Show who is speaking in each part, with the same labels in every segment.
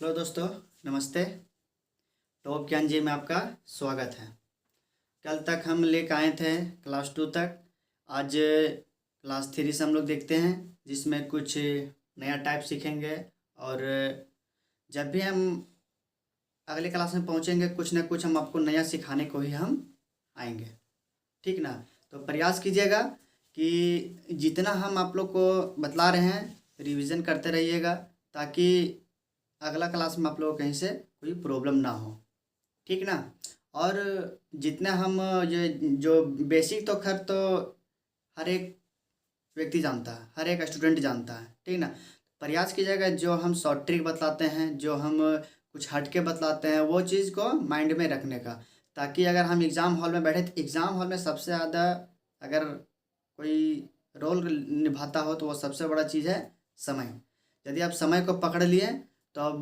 Speaker 1: Hello दोस्तों, नमस्ते। Top ज्ञान जी में आपका स्वागत है। कल तक हम लेकर आए थे क्लास 2 तक। आज क्लास 3 से हम लोग देखते हैं, जिसमें कुछ नया टाइप सीखेंगे। और जब भी हम अगले क्लास में पहुंचेंगे, कुछ ना कुछ हम आपको नया सिखाने को ही हम आएंगे। ठीक ना? तो प्रयास कीजिएगा कि जितना हम आप लोग को बतला रहे हैं रिवीजन करते रहिएगा, ताकि अगला क्लास में आप लोगों को कहीं से कोई प्रॉब्लम ना हो। ठीक ना? और जितना हम ये जो बेसिक तो खैर तो हर एक व्यक्ति जानता है, हर एक स्टूडेंट जानता है। ठीक ना? प्रयास कीजिएगा जो हम शॉर्ट ट्रिक बतलाते हैं, जो हम कुछ हट के बतलाते हैं, वो चीज़ को माइंड में रखने का, ताकि अगर हम एग्ज़ाम हॉल में बैठे तो एग्ज़ाम हॉल में सबसे ज़्यादा अगर कोई रोल निभाता हो तो वो सबसे बड़ा चीज़ है समय। यदि आप समय को पकड़ लिए तो अब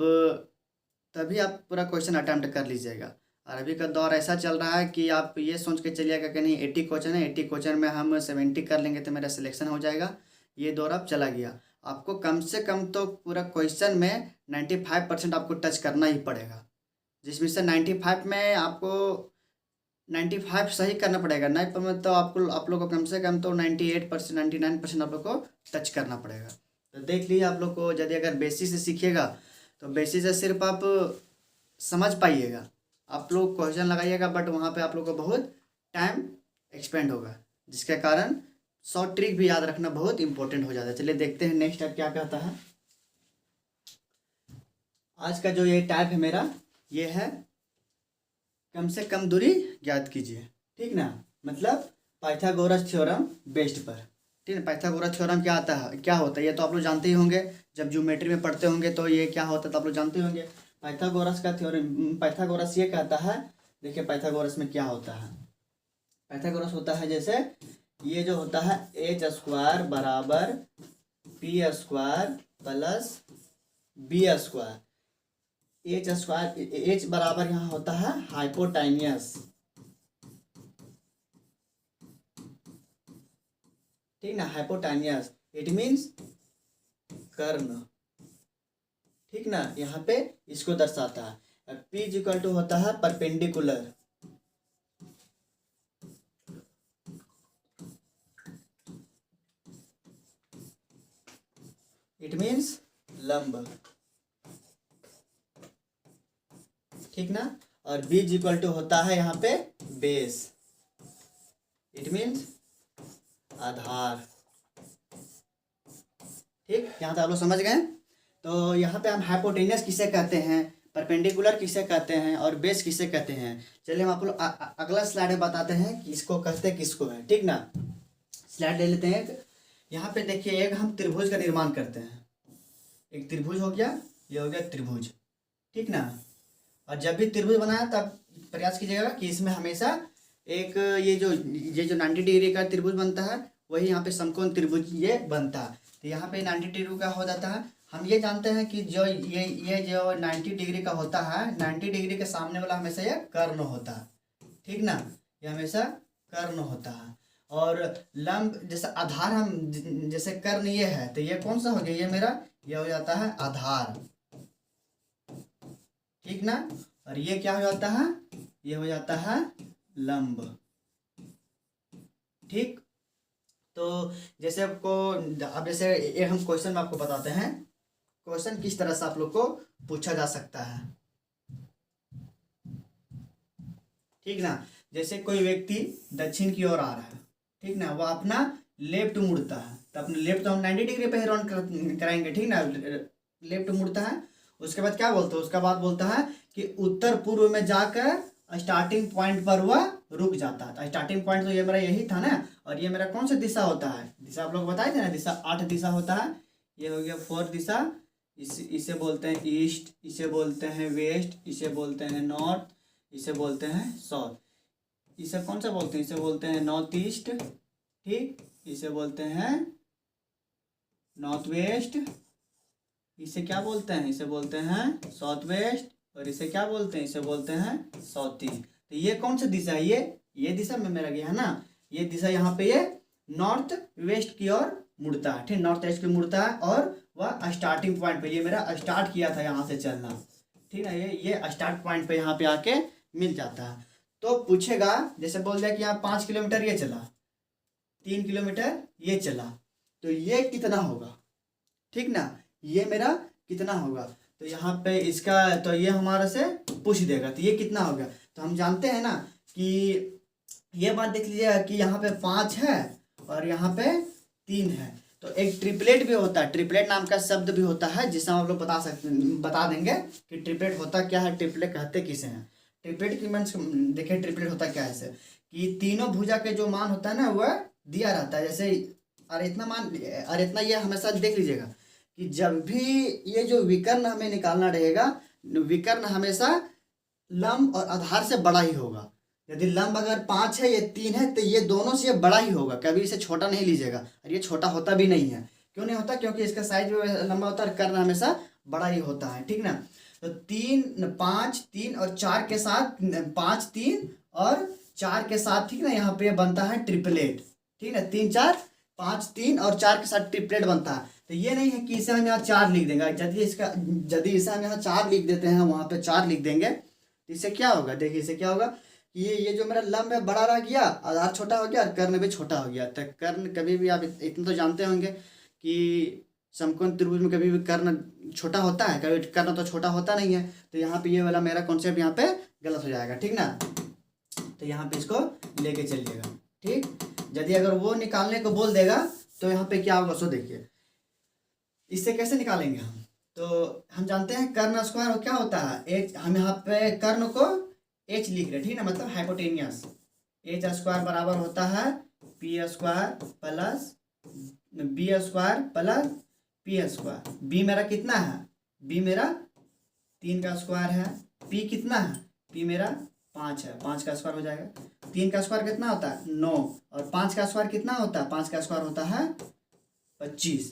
Speaker 1: तभी आप पूरा क्वेश्चन अटेम्प्ट कर लीजिएगा। और अभी का दौर ऐसा चल रहा है कि आप ये सोच के चलिएगा कि नहीं 80 क्वेश्चन है, 80 क्वेश्चन में हम 70 कर लेंगे तो मेरा सिलेक्शन हो जाएगा। ये दौर अब चला गया। आपको कम से कम तो पूरा क्वेश्चन में 95% आपको टच करना ही पड़ेगा, जिसमें से 95 में आपको 95 सही करना पड़ेगा। नहीं पर तो आपको आप लोग को कम से कम तो 98% 99% आप लोग को टच करना पड़ेगा। तो देख लीजिए, आप लोग को यदि अगर बेसिक से सीखिएगा तो बेसिक से सिर्फ आप समझ पाइएगा, आप लोग क्वेश्चन लगाइएगा, बट वहाँ पे आप लोग को बहुत टाइम एक्सपेंड होगा, जिसके कारण शॉर्ट ट्रिक भी याद रखना बहुत इंपॉर्टेंट हो जाता है। चलिए देखते हैं नेक्स्ट टाइप क्या कहता है। आज का जो ये टाइप है मेरा, ये है कम से कम दूरी ज्ञात कीजिए। ठीक ना? मतलब पाइथागोरस थ्योरम बेस्ड पर। ठीक है? पाइथागोरस थ्योरम क्या आता है, क्या होता है, ये तो आप लोग जानते ही होंगे। जब ज्योमेट्री में पढ़ते होंगे तो ये क्या होता है तो आप लोग जानते ही होंगे। पाइथागोरस का थ्योरम, पाइथागोरस ये कहता है, देखिए पाइथागोरस में क्या होता है। पाइथागोरस होता है जैसे ये जो होता है एच स्क्वायर बराबर P square plus B square. H square, H बराबर यहाँ होता है हाइपोटेन्यूस। ठीक ना? हाइपोटेन्यूस इट मीन्स कर्ण। ठीक ना? यहाँ पे इसको दर्शाता है। P इज इक्वल टू होता है परपेंडिकुलर। इट मीन्स लंब। ठीक ना? और B इज इक्वल टू होता है यहाँ पे बेस। इट मीन्स आधार। ठीक, यहाँ तक आप लोग समझ गए। तो यहाँ पे हम हाइपोटेन्यूस किसे कहते हैं, परपेंडिकुलर किसे कहते हैं और बेस किसे कहते हैं, चलिए हम आप लोग अगला स्लाइड में बताते हैं कि इसको कहते हैं किसको है। ठीक ना? स्लाइड ले लेते हैं। यहाँ पे देखिए, एक हम त्रिभुज का निर्माण करते हैं। एक त्रिभुज हो गया, ये हो गया त्रिभुज। ठीक ना? और जब भी त्रिभुज बनाया तब प्रयास कीजिएगा कि इसमें हमेशा एक ये जो 90 डिग्री का त्रिभुज बनता है, वही यहाँ पे समकोण त्रिभुज ये बनता है। तो यहाँ पे 90 डिग्री का हो जाता है। हम ये जानते हैं कि जो ये जो 90 डिग्री का होता है, 90 डिग्री के सामने वाला हमेशा ये कर्ण होता है। ठीक ना? ये हमेशा कर्ण होता है। और लंब जैसे आधार, हम जैसे कर्ण ये है तो ये कौन सा हो गया, ये मेरा ये हो जाता है आधार। ठीक ना? और ये क्या हो जाता है, ये हो जाता है लंब। ठीक, तो जैसे आपको अब जैसे एक हम क्वेश्चन में आपको बताते हैं, क्वेश्चन किस तरह से आप लोग को पूछा जा सकता है। ठीक ना? जैसे कोई व्यक्ति दक्षिण की ओर आ रहा है, ठीक ना, वो अपना लेफ्ट मुड़ता है, तो अपने लेफ्ट तो हम 90 डिग्री पे राउंड कराएंगे। ठीक ना? लेफ्ट मुड़ता है, उसके बाद क्या बोलता है, उसका बाद बोलता है कि उत्तर पूर्व में जाकर स्टार्टिंग पॉइंट पर वह रुक जाता है। तो स्टार्टिंग पॉइंट तो ये मेरा यही था ना, और ये मेरा कौन सा दिशा होता है, दिशा आप लोग बताए थे ना, दिशा 8 दिशा होता है। ये हो गया 4 दिशा। इसे बोलते हैं ईस्ट, इसे बोलते हैं वेस्ट, इसे बोलते हैं नॉर्थ, इसे बोलते हैं साउथ। इसे कौन सा बोलते हैं, इसे बोलते हैं नॉर्थ ईस्ट। ठीक, इसे बोलते हैं नॉर्थ वेस्ट। इसे क्या बोलते हैं, इसे बोलते हैं साउथ वेस्ट। और इसे क्या बोलते हैं, इसे बोलते हैं साउथ ईस्ट। तो ये कौन सा दिशा है, ये दिशा में मेरा गया है ना, ये दिशा यहाँ पे ये नॉर्थ वेस्ट की ओर मुड़ता है। ठीक, नॉर्थ वेस्ट की मुड़ता है और वह स्टार्टिंग पॉइंट पे, ये मेरा स्टार्ट किया था यहाँ से चलना, ठीक है, ये स्टार्ट पॉइंट पे यहाँ पे आके मिल जाता है। तो पूछेगा, जैसे बोल दिया कि यहाँ 5 किलोमीटर ये चला, 3 किलोमीटर ये चला, तो ये कितना होगा, ठीक ना, ये मेरा कितना होगा। तो यहाँ पे इसका, तो ये हमारे से पूछ देगा, तो ये कितना होगा। तो हम जानते हैं ना कि ये बात देख लीजिएगा कि यहाँ पे 5 है और यहाँ पे 3 है। तो एक ट्रिपलेट भी होता है, ट्रिपलेट नाम का शब्द भी होता है, जिससे हम लोग बता देंगे कि ट्रिपलेट होता क्या है, ट्रिपलेट कहते किसे हैं। ट्रिपलेट की मीन्स देखिए, ट्रिपलेट होता क्या है ऐसे कि तीनों भुजा के जो मान होता है ना वह दिया रहता है। जैसे अरे इतना मान, अरे इतना, ये हमेशा देख लीजिएगा कि जब भी ये जो विकर्ण हमें निकालना रहेगा, विकर्ण हमेशा लंब और आधार से बड़ा ही होगा। यदि लंब अगर 5 है, ये 3 है, तो ये दोनों से ये बड़ा ही होगा, कभी इसे छोटा नहीं लीजिएगा। और ये छोटा होता भी नहीं है, क्यों नहीं होता, क्योंकि इसका साइज लंबा होता है, कर्ण हमेशा बड़ा ही होता है, ठीक ना। तो 3, 5, 3 और 4 के साथ, 5, 3 और 4 के साथ, ठीक ना, यहाँ पे बनता है ट्रिपलेट, ठीक है, 3, 4, 5, 3 और 4 के साथ ट्रिपलेट बनता है। तो ये नहीं है कि इसे हम यहाँ 4 लिख देंगे, यदि इसे हम यहाँ 4 लिख देते हैं, वहाँ पे 4 लिख देंगे, तो इससे क्या होगा, देखिए इससे क्या होगा कि ये जो मेरा लंब है बड़ा रह गया, आधार छोटा हो गया और कर्ण भी छोटा हो गया। तो कर्ण कभी भी, आप इतना तो जानते होंगे कि समकोण त्रिभुज में कभी भी कर्ण छोटा होता है, कभी कर्ण तो छोटा होता नहीं है। तो यहाँ पे ये वाला मेरा कॉन्सेप्ट यहाँ पे गलत हो जाएगा, ठीक ना। तो यहाँ पे इसको लेके चलिएगा, ठीक। यदि अगर वो निकालने को बोल देगा तो यहाँ पे क्या होगा, सो देखिए इससे कैसे निकालेंगे हम। तो हम जानते हैं कर्ण स्क्वायर क्या होता है, एच, हम यहाँ पे कर्ण को एच लिख रहे, ठीक ना, मतलब हाइपोटेनियस। एच स्क्वायर बराबर होता है P square plus B square plus P square. B मेरा कितना है, बी मेरा 3 का स्क्वायर है, पी कितना है, पी मेरा 5 है, 5 का स्क्वायर हो जाएगा। 3 का स्क्वायर कितना होता है 9, और 5 का स्क्वायर कितना होता है, 5 का स्क्वायर होता है 25,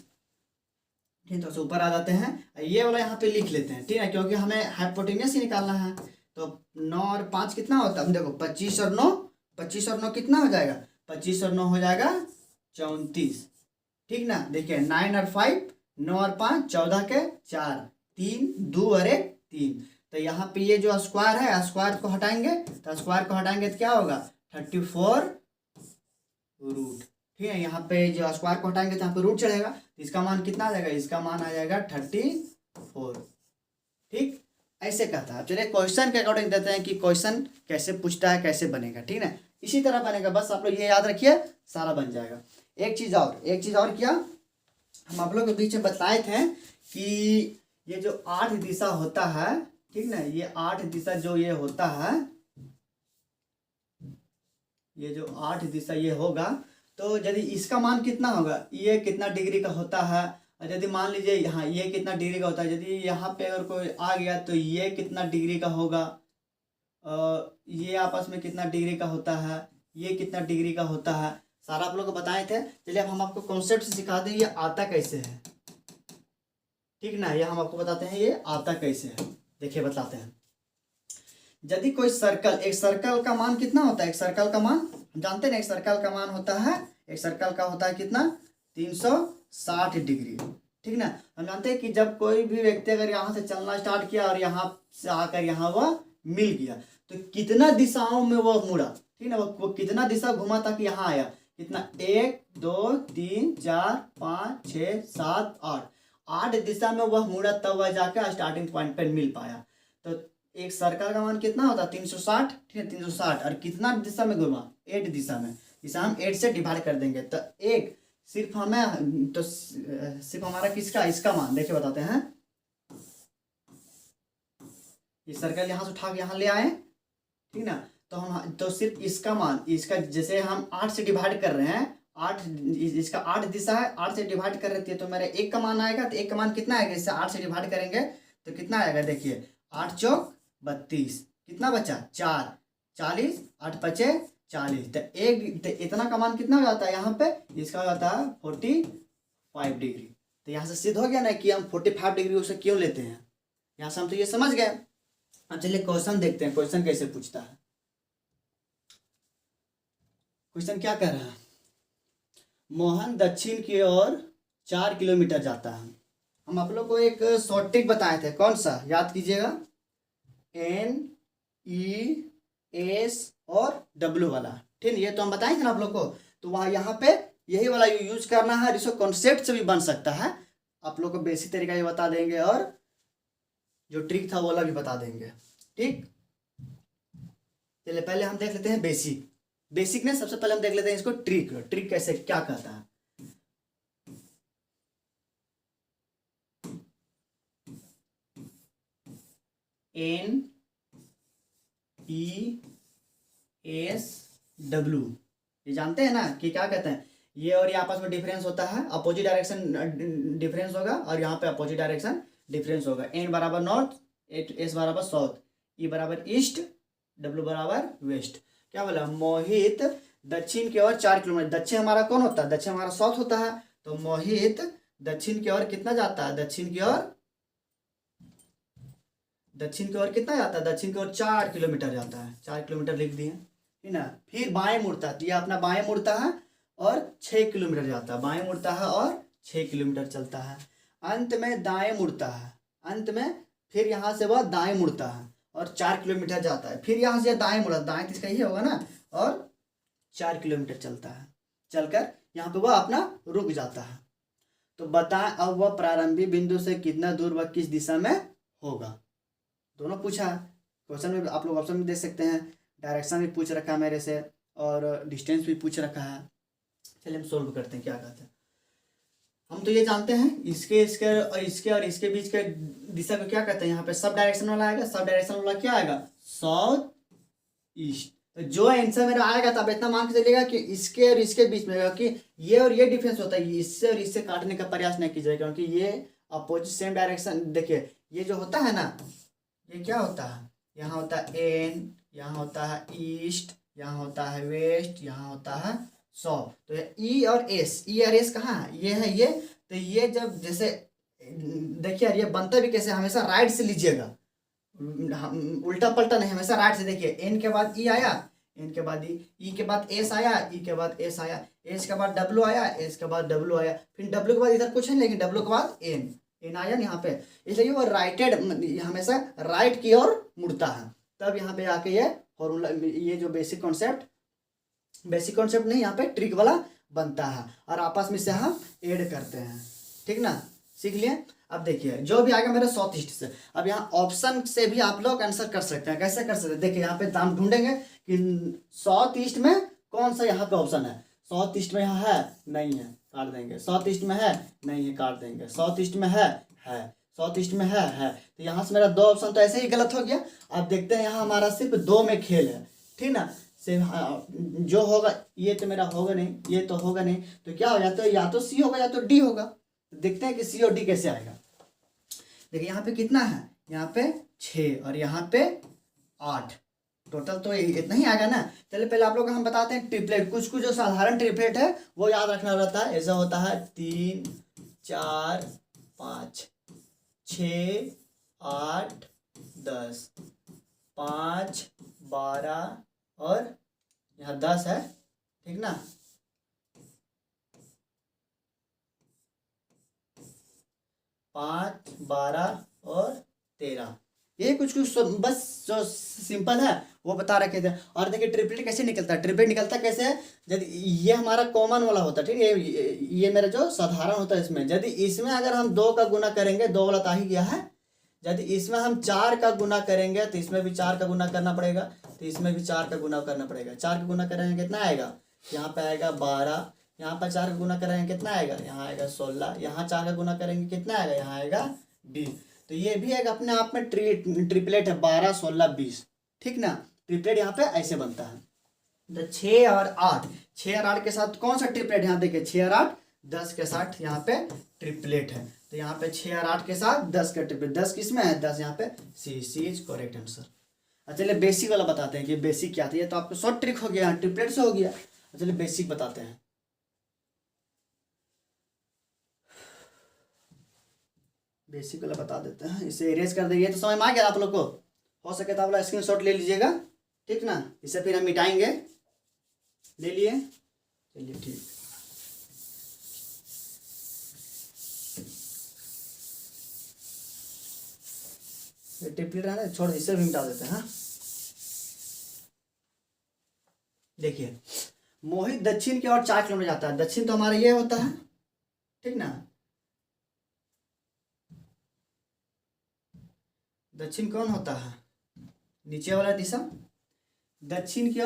Speaker 1: ठीक। तो ऊपर आ जाते हैं, ये वाला यहाँ पे लिख लेते हैं, ठीक है, क्योंकि हमें हाइपोटेनियस ही निकालना है। तो 9 और 5 कितना होता है, देखो 25 और 9, 25 और 9 कितना हो जाएगा, 25 और 9 हो जाएगा 34, ठीक ना। देखिए 9 और 5, 9 और 5 14 के 4, 3 2 और 1 3। तो यहाँ पे ये जो स्क्वायर है, स्क्वायर को हटाएंगे, तो स्क्वायर को हटाएंगे तो क्या होगा 34 रूट, ठीक है। यहाँ पे जो स्क्वायर को हटाएंगे तो यहाँ पे रूट चढ़ेगा, तो इसका मान कितना आ जाएगा, इसका मान आ जाएगा 34, ठीक। ऐसे कहता है। चलिए क्वेश्चन के अकॉर्डिंग देते हैं कि क्वेश्चन कैसे पूछता है, कैसे बनेगा, ठीक है, इसी तरह बनेगा। बस आप लोग ये याद रखिए, सारा बन जाएगा। एक चीज और क्या हम आप लोग के बीच में बताए थे कि ये जो 8 दिशा होता है, ठीक ना, ये 8 दिशा जो ये होता है, ये जो 8 दिशा ये होगा, तो यदि इसका मान कितना होगा, ये कितना डिग्री का होता है, और यदि मान लीजिए यहाँ ये कितना डिग्री का होता है, यदि यहाँ पे अगर कोई आ गया तो ये कितना डिग्री का होगा, ये आपस में कितना डिग्री का होता है, ये कितना डिग्री का होता है, सारा आप लोग को बताए थे। चलिए अब हम आपको कॉन्सेप्ट सिखा दें ये आता कैसे है, ठीक ना, ये हम आपको बताते हैं ये आता कैसे है। देखिए बताते हैं, यदि कोई सर्कल, एक सर्कल का मान कितना होता है, एक सर्कल का मान हम जानते हैं, एक सर्कल का मान होता है, एक सर्कल का होता है कितना 360 डिग्री, ठीक ना। हम जानते हैं कि जब कोई भी व्यक्ति अगर यहाँ से चलना स्टार्ट किया और यहाँ से आकर यहाँ वह मिल गया, तो कितना दिशाओं में वह मुड़ा, ठीक ना, वो कितना दिशा घुमा ताकि यहाँ आया, कितना 1 2 3 4 5 6 7 8, 8 दिशा में वह मुड़ा, तब वह जाकर स्टार्टिंग पॉइंट पर मिल पाया। तो एक सर्कल का मान कितना होता है 360, ठीक है, 360, और कितना दिशा में घुमा 8 दिशा में, इसे हम 8 से डिवाइड कर देंगे। तो एक सिर्फ हमें, तो सिर्फ हमारा किसका, इसका मान देखिए बताते हैं। ये सर्कल यहाँ से उठा के यहाँ ले आए, ठीक ना, तो हम, तो सिर्फ इसका मान, इसका जैसे हम 8 से डिवाइड कर रहे हैं, 8, इसका 8 दिशा है, 8 से डिवाइड कर रहे थे, तो मेरा 1 का मान आएगा, तो 1 का मान कितना आएगा, इससे 8 से डिवाइड करेंगे तो कितना आएगा, देखिए 8 चौक 32, कितना बचा 4, 40, 8 पचे 40, तो एक, तो इतना का मान कितना हो जाता है यहाँ पे, इसका हो जाता है 45 डिग्री। तो यहाँ से सिद्ध हो गया ना कि हम 45 डिग्री उसे क्यों लेते हैं, यहाँ से हम तो ये समझ गए। अब चलिए क्वेश्चन देखते हैं, क्वेश्चन कैसे पूछता है। क्वेश्चन क्या कह रहा है, मोहन दक्षिण की ओर 4 किलोमीटर जाता है, हम आप लोग को एक शॉर्ट ट्रिक बताए थे, कौन सा याद कीजिएगा, NES और W वाला, ठीक है, ये तो हम बताए थे ना आप लोग को। तो वहाँ यहाँ पे यही वाला यूज करना है, इसको कॉन्सेप्ट से भी बन सकता है। आप लोग को बेसिक तरीका भी बता देंगे और जो ट्रिक था वो वाला भी बता देंगे, ठीक। चलिए पहले हम देख लेते हैं बेसिक। बेसिक ने सबसे पहले हम देख लेते हैं इसको ट्रिक। ट्रिक कैसे क्या कहता है। NESW, ये जानते हैं ना कि क्या कहते हैं, ये और ये आपस में डिफरेंस होता है, अपोजिट डायरेक्शन डिफरेंस होगा और यहाँ पे अपोजिट डायरेक्शन डिफरेंस होगा। N बराबर नॉर्थ, S बराबर साउथ, E बराबर ईस्ट, W बराबर वेस्ट। क्या बोला, मोहित दक्षिण की ओर 4 किलोमीटर, दक्षिण हमारा कौन होता है, दक्षिण हमारा साउथ होता है, तो मोहित दक्षिण की ओर कितना जाता है, दक्षिण की ओर कितना जाता है, दक्षिण की ओर 4 किलोमीटर जाता है, 4 किलोमीटर लिख दिए, ठीक ना। फिर बाएं मुड़ता है, तो ये अपना बाएं मुड़ता है और 6 किलोमीटर जाता है, बाएं मुड़ता है और 6 किलोमीटर चलता है। अंत में दाएं मुड़ता है, अंत में फिर यहाँ से वह दाएं मुड़ता है और 4 किलोमीटर जाता है। फिर यहाँ से दाएं मुड़ा, दाएं तो इसका ही होगा ना, और 4 किलोमीटर चलता है, चलकर यहाँ पे वह अपना रुक जाता है। तो बताएं अब वह प्रारंभिक बिंदु से कितना दूर वह किस दिशा में होगा। दोनों पूछा क्वेश्चन में, आप लोग ऑप्शन में देख सकते हैं, डायरेक्शन भी पूछ रखा है मेरे से और डिस्टेंस भी पूछ रखा है। चलिए हम सोल्व करते हैं क्या कहते हैं। हम तो ये जानते हैं इसके और इसके बीच के दिशा को क्या कहते हैं, यहाँ पे सब डायरेक्शन वाला आएगा, सब डायरेक्शन वाला क्या आएगा, साउथ ईस्ट। तो जो आंसर मेरा आएगा तब इतना मान के चलिएगा कि इसके और इसके बीच में, क्योंकि ये और ये डिफरेंस होता है, इससे और इससे काटने का प्रयास नहीं कीजिएगा, क्योंकि ये अपोजिट सेम डायरेक्शन। देखिए ये जो होता है ना, ये क्या होता है, यहाँ होता है N, यहाँ होता है ईस्ट, यहाँ होता है वेस्ट, यहाँ होता है साउथ। तो E और S कहाँ है, ये है ये। तो ये जब जैसे देखिए यार, ये बनता भी कैसे, हमेशा राइट से लीजिएगा, उल्टा पलटा नहीं, हमेशा राइट से। देखिए N के बाद E आया, N के बाद E के बाद S आया, E के बाद S आया, S के बाद W आया, S के बाद W आया, फिर W के बाद इधर कुछ है, लेकिन W के बाद N आया यहाँ पे, इसलिए वो राइटेड, हमेशा राइट की ओर मुड़ता है। तब यहाँ पे आके ये फॉर्मूला, ये जो बेसिक कॉन्सेप्ट नहीं, यहाँ पे ट्रिक वाला बनता है और आपस में से हम ऐड करते हैं, ठीक ना, सीख लिए। अब देखिए जो भी आएगा मेरे साउथ ईस्ट से, अब यहाँ ऑप्शन से भी आप लोग आंसर कर सकते हैं। कैसे कर सकते हैं, देखिए यहाँ पे हम ढूंढेंगे कि साउथ ईस्ट में कौन सा यहाँ पे ऑप्शन है। साउथ ईस्ट में यहाँ है, नहीं है, काट देंगे। साउथ ईस्ट में है, नहीं है, काट देंगे। साउथ ईस्ट में है, साउथ ईस्ट में है। तो यहाँ से मेरा 2 ऑप्शन तो ऐसे ही गलत हो गया। अब देखते हैं यहाँ हमारा सिर्फ 2 में खेल है, ठीक ना। से जो होगा, ये तो मेरा होगा नहीं, ये तो होगा नहीं, तो क्या हो जाता है, या तो सी होगा या तो डी होगा। तो देखते हैं कि सी और डी कैसे आएगा। देखिए यहाँ पे कितना है, यहाँ पे 6 और यहाँ पे 8, टोटल तो इतना ही आएगा ना। चलिए पहले आप लोग को हम बताते हैं ट्रिपलेट। कुछ जो साधारण ट्रिपलेट है वो याद रखना रहता है। ऐसा होता है 3 4 5 6 8 10, 5 12 और यहाँ 10 है, ठीक ना। 5 12 और 13, ये कुछ बस जो सिंपल है वो बता रखे थे। और देखिए ट्रिपलेट कैसे निकलता है, ट्रिपलेट निकलता कैसे है, यदि ये हमारा कॉमन वाला होता है, ठीक है, ये मेरा जो साधारण होता है, इसमें यदि इसमें अगर हम 2 का गुना करेंगे, 2 वाला तो ही गया है, यदि इसमें हम 4 का गुना करेंगे तो इसमें भी 4 का गुना करना पड़ेगा, तो इसमें भी 4 का गुना करना पड़ेगा। 4 का गुना करेंगे कितना आएगा, यहाँ पे आएगा 12, यहाँ पर 4 का गुना करेंगे कितना आएगा, यहाँ आएगा 16, यहाँ 4 का गुना करेंगे कितना आएगा, यहाँ आएगा 20। तो ये भी एक अपने आप में ट्रिपलेट है, 12 16 20, ठीक ना। ट्रिपलेट यहाँ पे ऐसे बनता है। तो 6 और 8, 6 और 8 के साथ कौन सा ट्रिपलेट, यहाँ देखिए 6 और 8 10 के साथ यहाँ पे ट्रिपलेट है। तो यहाँ पे 6 और 8 के साथ 10 का ट्रिपलेट, 10 किस में है, 10 यहाँ पे, सी इज करेक्ट आंसर। चलिए बेसिक वाला बताते हैं कि बेसिक क्या था। ये तो आपको शॉर्ट ट्रिक हो गया, ट्रिपलेट से हो गया। चलिए बेसिक बताते हैं। बेसिक वाला बता देते हैं, इसे इरेज कर देंगे। तो समझ में आ गया आप लोग को, हो सके तो आप लोग स्क्रीनशॉट ले लीजिएगा, ठीक ना। इसे फिर हम मिटाएंगे, ले लिए, चलिए ठीक। ये टिप्पी रहना छोड़, इसे भी मिटा देते हैं। हाँ देखिए, मोहित दक्षिण की ओर 4 किलोमीटर जाता है। दक्षिण तो हमारा ये होता है, ठीक ना। दक्षिण कौन होता है, नीचे वाला दिशा। दक्षिण की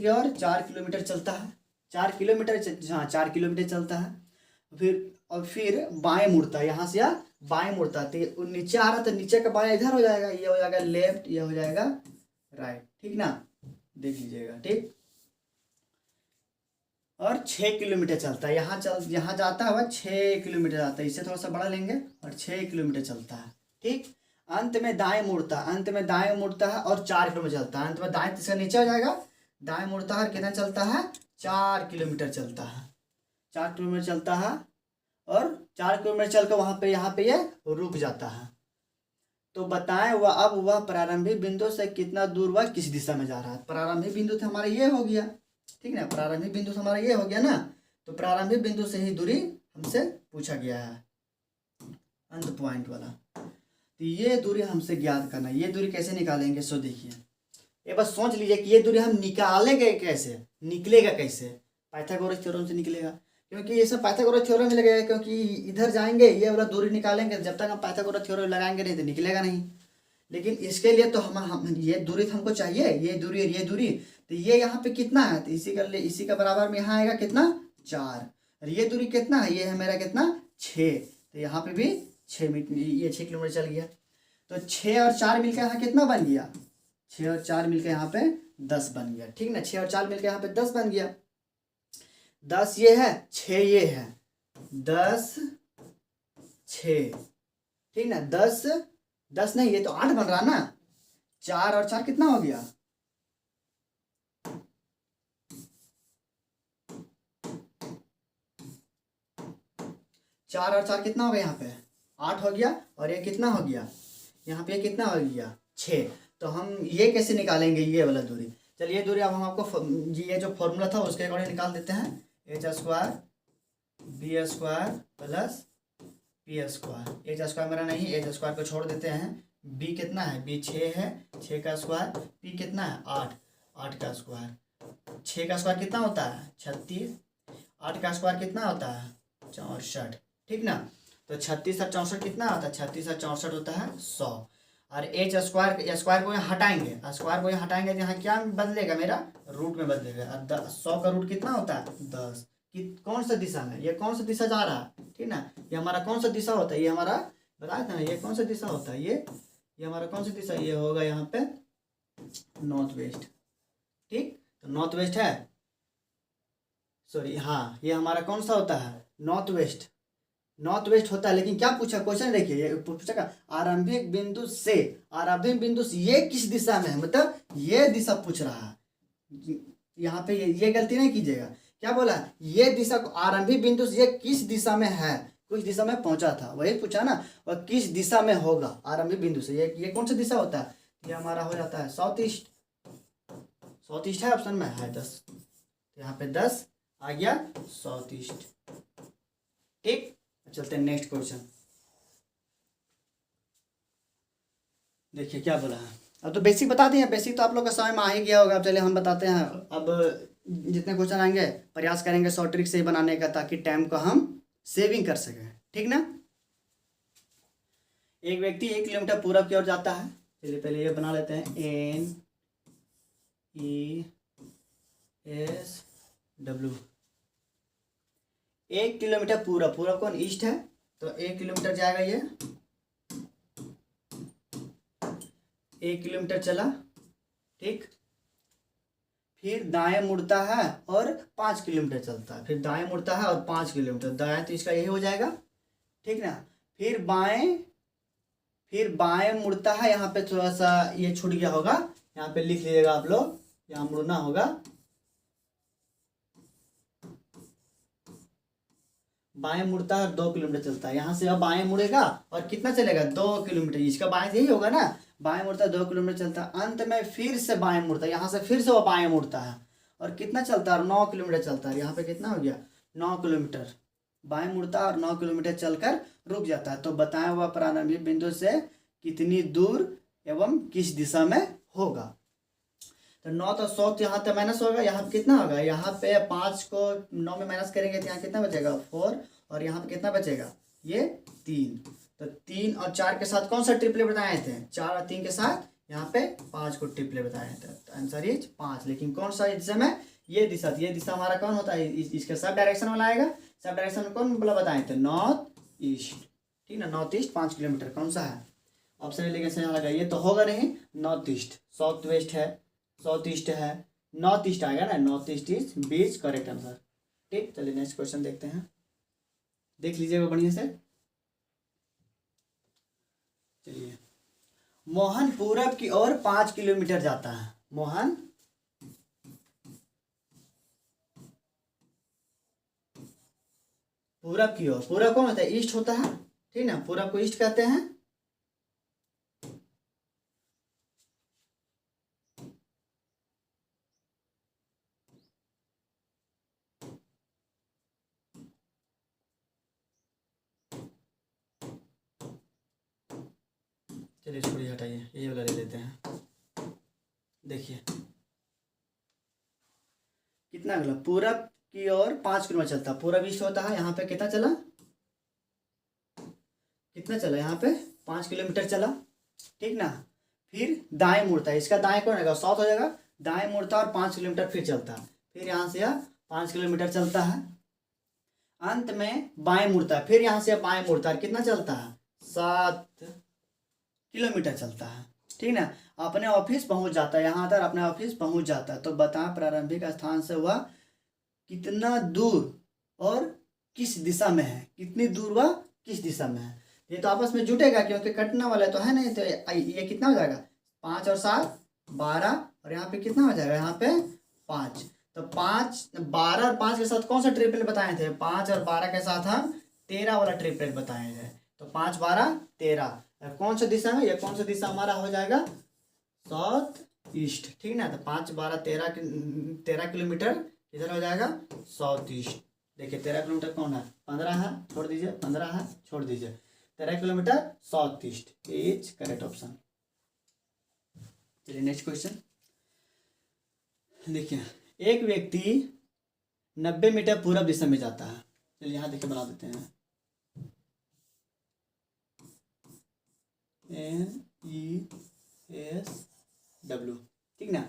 Speaker 1: ओर 4 किलोमीटर चलता है। 4 किलोमीटर, हाँ 4 किलोमीटर चलता है। फिर बाएं मुड़ता है, यहाँ से या बाएं मुड़ता है। तो नीचे आ रहा, तो नीचे का बाएं इधर हो जाएगा, ये हो जाएगा लेफ्ट, ये हो जाएगा राइट, ठीक ना। देख लीजिएगा, ठीक। और 6 किलोमीटर चलता है, यहाँ जाता है वह 6 किलोमीटर जाता है। इससे थोड़ा सा बड़ा लेंगे, और 6 किलोमीटर चलता है, ठीक। अंत में दाएं मुड़ता है, और 4 किलोमीटर चलता है। अंत में दाएं, इसका नीचे हो जाएगा, दाएं मुड़ता है और कितना चलता है, 4 किलोमीटर चलता है। 4 किलोमीटर चलता है, और 4 किलोमीटर चलकर वहाँ पे, यहाँ पे ये रुक जाता है। तो बताएं वह प्रारंभिक बिंदु से कितना दूर, वह किस दिशा में जा रहा है। प्रारंभिक बिंदु तो हमारा ये हो गया, ठीक ना। प्रारंभिक बिंदु हमारा ये हो गया ना। तो प्रारंभिक बिंदु से ही दूरी हमसे पूछा गया है, अंत पॉइंट वाला। तो ये दूरी हमसे ज्ञात करना। ये दूरी कैसे निकालेंगे, सो देखिए, ये बस सोच लीजिए कि ये दूरी हम निकालेंगे कैसे, निकलेगा कैसे। पाइथागोरस थ्योरम से निकलेगा, क्योंकि ये सब पाइथागोरस थ्योरम में लगेगा। क्योंकि इधर जाएंगे, ये वाला दूरी निकालेंगे, जब तक हम पाइथागोरस थ्योरम लगाएंगे नहीं तो निकलेगा नहीं। लेकिन इसके लिए तो हम ये दूरी तो हमको चाहिए, ये दूरी और ये दूरी। तो ये यहाँ पे कितना है, तो इसी का बराबर में यहाँ आएगा कितना, 4। और ये दूरी कितना है, ये है मेरा कितना, 6। तो यहाँ पे भी 6 मीटर, ये 6 किलोमीटर चल गया। तो 6 और 4 मिलकर यहाँ कितना बन गया, 6 और 4 मिलकर यहाँ पे 10 बन गया, ठीक ना। 6 और 4 मिलकर यहाँ पे 10 बन गया। 10 ये है, 6 ये है, 10 6, ठीक ना। 10 नहीं, ये तो 8 बन रहा ना। 4 और 4 कितना हो गया, 4 और 4 कितना हो गया, यहाँ पे 8 हो गया। और ये कितना हो गया, यहाँ पे कितना हो गया, 6। तो हम ये कैसे निकालेंगे, ये वाला दूरी। चलिए दूरी अब हम आपको ये जो फॉर्मूला था उसके अकॉर्डिंग निकाल देते हैं। h² b² plus p²। h² मेरा नहीं, h² को छोड़ देते हैं। b कितना है, b 6 है, 6 का स्क्वायर। p कितना है, 8 का स्क्वायर। 6 का स्क्वायर कितना होता है, 36। 8 का स्क्वायर कितना होता है, 64, ठीक ना। तो 36 और 64 कितना होता है, 36 और 64 होता है 100। और स्क्वायर को यहाँ हटाएंगे, स्क्वायर को यहाँ हटाएंगे तो यहाँ क्या बदलेगा, मेरा रूट में बदलेगा। और 100 का रूट कितना होता है, 10। कि कौन सा दिशा में, ये कौन सा दिशा जा रहा है, ठीक ना। ये हमारा कौन सा दिशा होता है, ये हमारा बताया था ना, ये कौन सा दिशा होता है, ये हमारा कौन सा दिशा, ये होगा यहाँ पे नॉर्थ वेस्ट, ठीक। तो नॉर्थ वेस्ट है, सॉरी हाँ, ये हमारा कौन सा होता है, नॉर्थ वेस्ट होता है। लेकिन क्या पूछा क्वेश्चन, देखिए ये पूछेगा आरंभिक बिंदु से ये किस दिशा में है, मतलब ये दिशा पूछ रहा है। यहाँ पे ये गलती नहीं कीजिएगा। क्या बोला, ये दिशा को आरंभिक बिंदु से ये किस दिशा में है, कुछ दिशा में पहुंचा था, वही पूछा ना। और किस दिशा में होगा आरंभिक बिंदु से, ये कौन सा दिशा होता है, ये हमारा हो जाता है साउथ ईस्ट है, ऑप्शन में है 10। यहाँ पे 10 आ गया साउथ ईस्ट, ठीक। चलते हैं नेक्स्ट क्वेश्चन। देखिए क्या बोला है। अब तो बेसिक बता दिए, बेसिक तो आप लोग का समझ में आ ही गया होगा। अब चलिए हम बताते हैं। अब जितने क्वेश्चन आएंगे प्रयास करेंगे शॉर्ट ट्रिक से ही बनाने का, ताकि टाइम को हम सेविंग कर सकें, ठीक ना। एक व्यक्ति 1 किलोमीटर पूरब की ओर जाता है। चलिए पहले ये बना लेते हैं, NESW। 1 किलोमीटर पूरब कौन, ईस्ट है। तो 1 किलोमीटर जाएगा, ये 1 किलोमीटर चला, ठीक। फिर दाएं मुड़ता है और 5 किलोमीटर चलता है। फिर दाएं मुड़ता है और 5 किलोमीटर, दाएं तो इसका यही हो जाएगा, ठीक ना। फिर बाएं मुड़ता है, यहाँ पे थोड़ा सा ये छूट गया होगा, यहाँ पे लिख लीजिएगा आप लोग, यहाँ मुड़ना होगा। बाएं मुड़ता है और 2 किलोमीटर चलता है। यहाँ से अब बाएं मुड़ेगा और कितना चलेगा, 2 किलोमीटर। इसका बाएं यही होगा ना, बाएं मुड़ता है 2 किलोमीटर चलता है। अंत में फिर से बाएं मुड़ता है, यहाँ से फिर से वो बाएं मुड़ता है और कितना चलता है, 9 किलोमीटर चलता है। यहाँ पे कितना हो गया, 9 किलोमीटर। बाएं मुड़ता है और 9 किलोमीटर चलकर रुक जाता है। तो बताएं वह प्रारंभिक बिंदु से कितनी दूर एवं किस दिशा में होगा। तो 9 तो 100 यहाँ पे माइनस होगा, यहाँ पे कितना होगा, यहाँ पे 5 को 9 में माइनस करेंगे तो यहाँ कितना बचेगा 4, और यहाँ पे कितना बचेगा ये 3। तो 3 और 4 के साथ कौन सा ट्रिपलेट बताए थे, 4 और 3 के साथ यहाँ पे 5 को ट्रिपलेट बताए थे। तो आंसर इज 5। लेकिन कौन सा दिशा में, ये दिशा हमारा कौन होता है, इसका सब डायरेक्शन वाला आएगा। सब डायरेक्शन में कौन बोला बताए थे, नॉर्थ ईस्ट, ठीक ना, नॉर्थ ईस्ट 5 किलोमीटर कौन सा है, ऑप्शन लेके से यहाँ लगाइए। तो होगा नहीं नॉर्थ ईस्ट, साउथ वेस्ट है, साउथ ईस्ट है, नॉर्थ ईस्ट आएगा ना, north east is beach correct answer. ठीक, चलिए नेक्स्ट क्वेश्चन देखते हैं, देख लीजिएगा बढ़िया से। चलिए, मोहन पूरब की ओर 5 किलोमीटर जाता है। मोहन पूरब की ओर, पूरब कौन होता है, ईस्ट होता है, ठीक ना, पूरब को ईस्ट कहते हैं। चलिए छोड़िए, हटाइए, ये वाला ले लेते हैं। देखिए कितना अगला, पूरब की ओर 5 किलोमीटर चलता, पूरब ईस्ट होता है, यहाँ पे कितना चला, कितना चला, यहाँ पे 5 किलोमीटर चला, ठीक ना। फिर दाएं मुड़ता है, इसका दाएं कौन रहेगा, साउथ हो जाएगा, दाएं मुड़ता और 5 किलोमीटर फिर चलता है, फिर यहाँ से यह 5 किलोमीटर चलता है, अंत में बाएं मुड़ता है, फिर यहाँ से बाएं मुड़ता है, कितना चलता है 7 किलोमीटर चलता है, ठीक ना। अपने ऑफिस पहुंच जाता है, यहाँ तक अपने ऑफिस पहुंच जाता है। तो बता प्रारंभिक स्थान से वह कितना दूर और किस दिशा में है, कितनी दूर वह किस दिशा में है। ये तो आपस में जुटेगा क्योंकि कटना वाला तो है नहीं, तो ये कितना हो जाएगा 5 और 7 12, और यहाँ पे कितना हो जाएगा, यहाँ पे 5। तो 5 12 और 5 के साथ कौन सा ट्रिपलेट बताए थे, 5 और 12 के साथ हम 13 वाला ट्रिपलेट बताए थे। तो 5 12 13, कौन सा दिशा में, ये कौन सा दिशा हमारा हो जाएगा साउथ ईस्ट, ठीक ना। तो 5 12 13 किलोमीटर इधर हो जाएगा साउथ ईस्ट। देखिए 13 किलोमीटर कौन है, 15 है, छोड़ दीजिए, 15 है, छोड़ दीजिए, 13 kilometre south east is correct option. चलिए नेक्स्ट क्वेश्चन देखिए, एक व्यक्ति 90 मीटर पूरब दिशा में जाता है। चलिए यहाँ देखिए बना देते हैं, NESW, ठीक ना।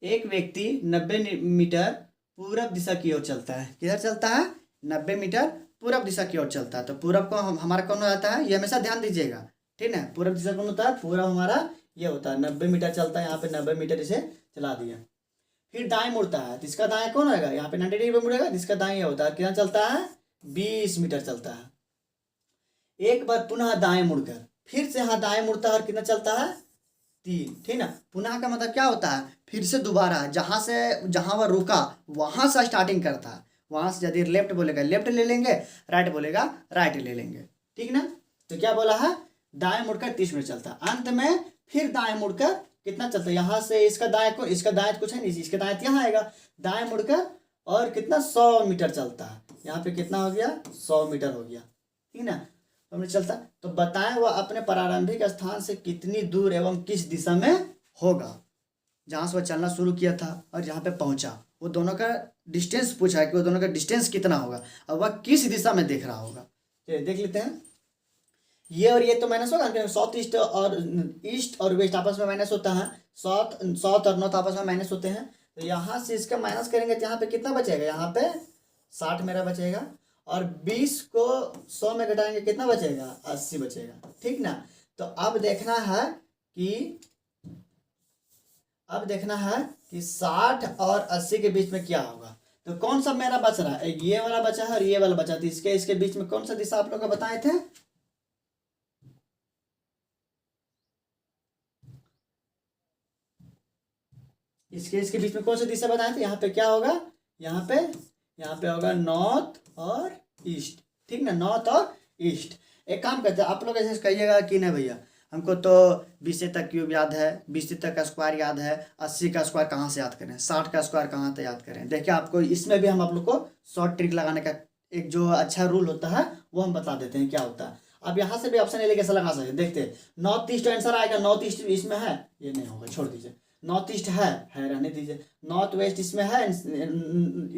Speaker 1: एक व्यक्ति 90 मीटर पूरब दिशा की ओर चलता है, किधर चलता है 90 मीटर पूरब दिशा की ओर चलता है। तो पूरब को हमारा कौन होता है, ये हमेशा ध्यान दीजिएगा, ठीक ना। पूरब दिशा कौन होता है, पूरब हमारा ये होता है, 90 मीटर चलता है, यहाँ पे 90 मीटर इसे चला दिया। फिर दाएं मुड़ता है, तो इसका दाएं कौन होगा, यहाँ पे 90 डिग्री पे मुड़ेगा, जिसका दाएं ये होता है, कितना चलता है 20 मीटर चलता है। एक बार पुनः दाएं मुड़कर फिर से यहाँ दाएं मुड़ता है और कितना चलता है 3, ठीक ना। पुनः का मतलब क्या होता है, फिर से दोबारा जहाँ वह रुका वहां से स्टार्टिंग करता है, वहां से यदि लेफ्ट बोलेगा लेफ्ट ले लेंगे, राइट बोलेगा राइट ले लेंगे, ठीक ना। तो क्या बोला है, दाएं मुड़कर 30 मिनट चलता है, अंत में फिर दाएं मुड़कर कितना चलता है, यहाँ से इसका दाएं कुछ है नहीं, इसका दाएं यहाँ आएगा, दाएं मुड़कर और कितना 100 मीटर चलता है, यहाँ पे कितना हो गया 100 मीटर हो गया, ठीक ना। तो हमने चलता, तो बताएं वह अपने प्रारंभिक स्थान से कितनी दूर एवं किस दिशा में होगा, जहाँ से वह चलना शुरू किया था और जहाँ पे पहुंचा, वो दोनों का डिस्टेंस पूछा है कि वो दोनों का डिस्टेंस कितना होगा और वह किस दिशा में देख रहा होगा। चलिए देख लेते हैं, ये और ये तो माइनस होगा, साउथ ईस्ट और वेस्ट आपस में माइनस होता है, साउथ और नॉर्थ आपस में माइनस होते हैं। तो यहाँ से इसका माइनस करेंगे तो यहाँ पे कितना बचेगा, यहाँ पे 60 मेरा बचेगा, और 20 को 100 में घटाएंगे कितना बचेगा 80 बचेगा, ठीक ना। तो अब देखना है कि 60 और 80 के बीच में क्या होगा। तो कौन सा मेरा बच रहा है, ये वाला बचा है और ये वाला बचा था, इसके बीच में कौन सा दिशा आप लोग को बताए थे, इसके बीच में कौन सा दिशा बताए थे। यहाँ पे क्या होगा, यहाँ पे होगा नॉर्थ और ईस्ट, ठीक ना, नॉर्थ और ईस्ट। एक काम करते हैं, आप लोग ऐसे कहिएगा कि नहीं भैया हमको तो 20 तक क्यूब याद है, 20 तक का स्क्वायर याद है, 80 का स्क्वायर कहाँ से याद करें, 60 का स्क्वायर कहाँ से याद करें। देखिए आपको इसमें भी हम आप लोग को शॉर्ट ट्रिक लगाने का एक जो अच्छा रूल होता है वो हम बता देते हैं क्या होता है। अब यहाँ से भी ऑप्शन ए लेके ऐसा लगा सकते हैं। देखते हैं नॉर्थ ईस्ट आंसर आएगा। नॉर्थ ईस्ट इसमें है, ये नहीं होगा, छोड़ दीजिए। नॉर्थ ईस्ट है रहने दीजिए। नॉर्थ वेस्ट इसमें है,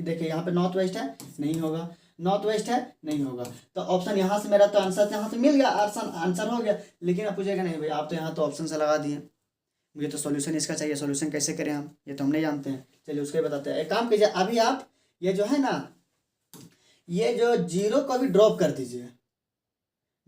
Speaker 1: देखिए यहाँ पे नॉर्थ वेस्ट है, नहीं होगा। नॉर्थ वेस्ट है, नहीं होगा। तो ऑप्शन यहाँ से मेरा तो आंसर यहाँ से मिल गया, आंसर हो गया। लेकिन आप पूछेगा नहीं भाई आप तो यहाँ तो ऑप्शन से लगा दिए, मुझे तो सॉल्यूशन इसका चाहिए। सॉल्यूशन कैसे करें हम, ये तो हम नहीं जानते हैं। चलिए उसके बताते हैं। एक काम कीजिए, अभी आप ये जो है ना, ये जो जीरो को भी ड्रॉप कर दीजिए।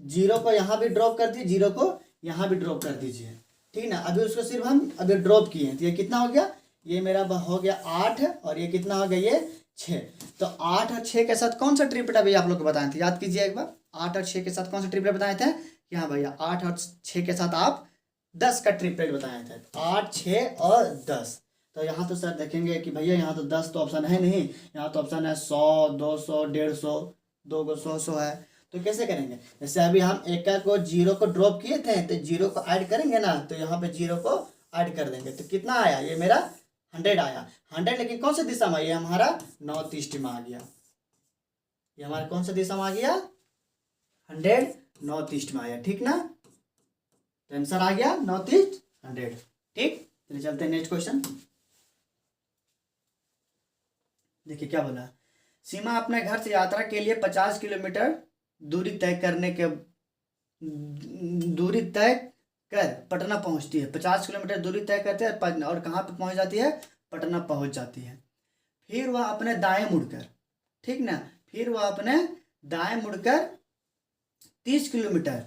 Speaker 1: जीरो को यहाँ भी ड्रॉप कर दीजिए, जीरो को यहाँ भी ड्रॉप कर दीजिए, ठीक ना। अभी उसको सिर्फ हम अभी ड्रॉप किए हैं, तो ये कितना हो गया, ये मेरा हो गया 8 और ये कितना हो गया, ये 6। तो 8 और 6 के साथ कौन सा ट्रिपलेट अभी आप लोग को बताए थे, याद कीजिए एक बार। 8 और 6 के साथ कौन सा ट्रिपलेट बताए थे कि हाँ भैया 8 और 6 के साथ आप 10 का ट्रिपलेट बताए थे। 8, 6 और 10। तो यहाँ तो सर देखेंगे कि भैया यहाँ तो 10 तो ऑप्शन है नहीं, यहाँ तो ऑप्शन है 100, 200, 150, 2 को 100 है। तो कैसे करेंगे, जैसे अभी हम एक को जीरो को ड्रॉप किए थे, तो जीरो को ऐड करेंगे ना, तो यहाँ पे जीरो को ऐड कर देंगे। तो कितना आया, ये मेरा 100 आया। 100 लेकिन कौन सा दिशा में, ये हमारा नॉर्थ ईस्ट में आ गया। ये हमारा कौन सा दिशा में आ गया, 100 नॉर्थ ईस्ट में आया, ठीक ना। तो आंसर आ गया नॉर्थ ईस्ट 100, ठीक। चलिए चलते हैं नेक्स्ट क्वेश्चन। देखिए क्या बोला, सीमा अपने घर से यात्रा के लिए 50 किलोमीटर दूरी तय कर पटना पहुंचती है। 50 किलोमीटर दूरी तय करते हैं और कहाँ पे पहुंच जाती है, पटना पहुंच जाती है। फिर वह अपने दाएं मुड़कर, ठीक ना, फिर वह अपने दाएं मुड़कर 30 किलोमीटर,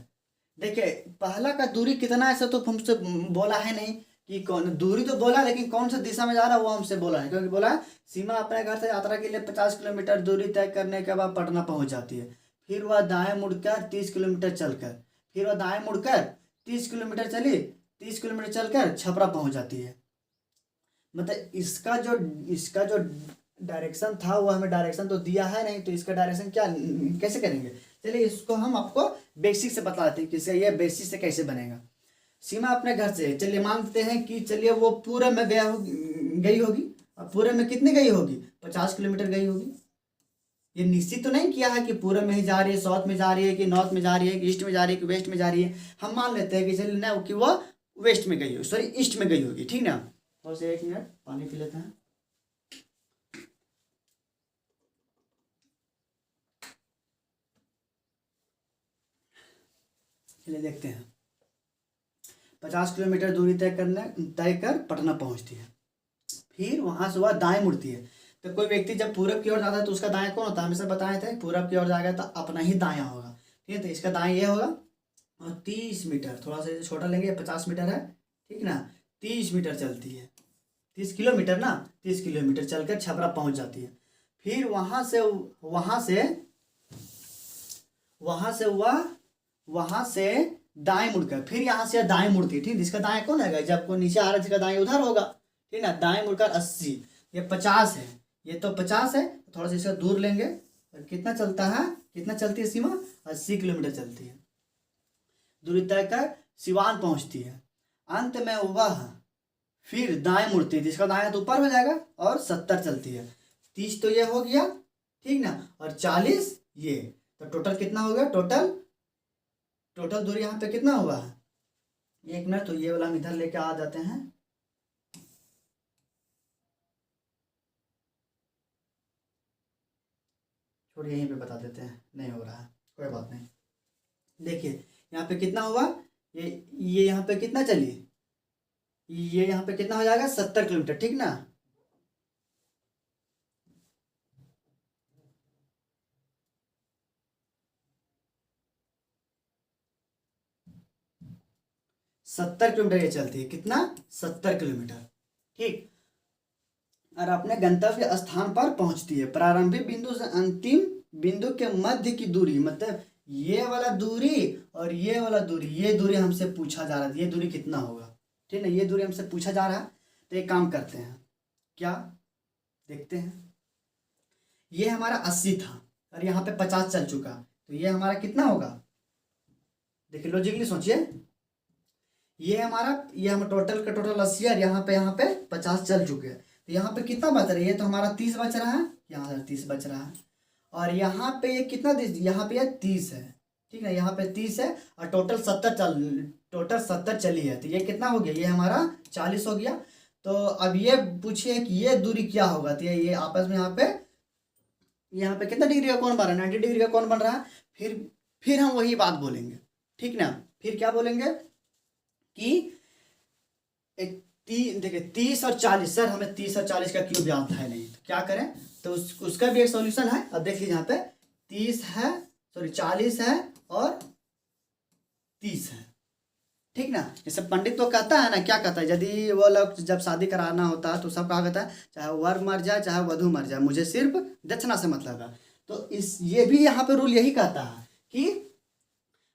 Speaker 1: देखिए पहला का दूरी कितना है ऐसा तो हमसे बोला है नहीं कि कौन दूरी, तो बोला लेकिन कौन सा दिशा में जा रहा है वो हमसे बोला है। क्योंकि बोला है सीमा अपने घर से यात्रा के लिए 50 किलोमीटर दूरी तय करने के बाद पटना पहुंच जाती है। फिर वह दाएं मुड़कर 30 किलोमीटर चलकर, फिर वह दाएं मुड़कर 30 किलोमीटर चली, 30 किलोमीटर चलकर छपरा पहुंच जाती है। मतलब इसका जो डायरेक्शन था वो हमें डायरेक्शन तो दिया है नहीं, तो इसका डायरेक्शन क्या कैसे करेंगे। चलिए इसको हम आपको बेसिक से बता देते हैं कि ये बेसिक से कैसे बनेगा। सीमा अपने घर से, चलिए मानते हैं कि चलिए वो पूरे में गई होगी। अब पूरे में कितनी गई होगी, 50 किलोमीटर गई होगी। ये निश्चित तो नहीं किया है कि पूरे में ही जा रही है, साउथ में जा रही है कि नॉर्थ में जा रही है कि ईस्ट में जा रही है कि वेस्ट में जा रही है। हम मान लेते हैं कि चलिए ना कि वो वेस्ट में गई होगी, सॉरी ईस्ट में गई होगी, ठीक ना। और से 1 मिनट पानी पी लेते हैं। चलिए देखते हैं, 50 किलोमीटर दूरी तय कर पटना पहुंचती है। फिर वहां से वह दाएं मुड़ती है। तो कोई व्यक्ति जब पूरब की ओर जाता है तो उसका दाएं कौन होता है, हमेशा बताए थे पूरब की ओर जाएगा तो अपना ही दायां होगा, ठीक है। तो इसका दाएं ये होगा और 30 मीटर, थोड़ा सा छोटा लेंगे, 50 मीटर है, ठीक ना। 30 मीटर चलती है, 30 किलोमीटर ना, 30 किलोमीटर चलकर छपरा पहुंच जाती है। फिर वहां से दाएं मुड़कर, फिर यहाँ से दाएं मुड़ती है, ठीक। इसका दाएं कौन है, जब को नीचे आ रहा है इसका दाएं उधर होगा, ठीक ना। दाएं मुड़कर 80, ये 50 है, ये तो 50 है, थोड़ा सा इसका दूर लेंगे। और कितना चलता है, कितना चलती है सीमा, 80 किलोमीटर चलती है। दूरी तय कर सिवान पहुंचती है। अंत में वह फिर दाएं मुड़ती है, जिसका दाएं तो ऊपर हो जाएगा, और 70 चलती है। 30 तो ये हो गया, ठीक ना, और 40 ये, तो टोटल कितना हो गया, टोटल दूरी यहाँ पे कितना हुआ है। 1 मिनट, तो ये वाला हम इधर लेके आ जाते हैं। छोड़िए यहीं पे बता देते हैं, नहीं हो रहा है, कोई बात नहीं। देखिए यहाँ पे कितना हुआ, ये यहाँ पे कितना चली, ये यहाँ पे कितना हो जाएगा, 70 किलोमीटर, ठीक ना। सत्तर किलोमीटर ये चलती है, कितना, 70 किलोमीटर, ठीक। और अपने गंतव्य स्थान पर पहुंचती है। प्रारंभिक बिंदु से अंतिम बिंदु के मध्य की दूरी, मतलब ये वाला दूरी और ये वाला दूरी, ये दूरी हमसे पूछा जा रहा है, ये दूरी कितना होगा, ठीक है। ये दूरी हमसे पूछा जा रहा है। तो एक काम करते हैं, क्या देखते हैं, ये हमारा 80 था और यहाँ पे 50 चल चुका, तो ये हमारा कितना होगा। देखिए लॉजिकली सोचिए, ये हम टोटल का टोटल 80 है, यहाँ पे 50 चल चुके हैं। तो यहाँ पे कितना बच रहा है, ये तो हमारा 30 बच रहा है, यहाँ 30 बच रहा है। और यहाँ पे ये कितना, यहाँ पे ये 30 है, ठीक है, यहाँ पे 30 है और टोटल 70 चली है, तो ये कितना हो गया, ये हमारा 40 हो गया। तो अब ये पूछिए कि ये दूरी क्या होगा, तो ये आपस में यहाँ पे कितना डिग्री का कोण बन रहा है, 90 डिग्री का कोण बन रहा है। फिर हम वही बात बोलेंगे, ठीक ना। फिर क्या बोलेंगे कि देखिए 30 और 40, सर हमें 30 और 40 का क्यूब याद है नहीं, तो क्या करें, तो उसका भी एक सॉल्यूशन है। अब देख लीजिए यहाँ पे 30 है, सॉरी 40 है और 30 है, ठीक ना। जैसे पंडित तो कहता है ना, क्या कहता है, यदि वो लोग जब शादी कराना होता है तो सब कहा कहता है, चाहे वर मर जाए चाहे वधू मर जाए, मुझे सिर्फ दक्षिणा से मतलब है। तो ये भी यहाँ पे रूल यही कहता है कि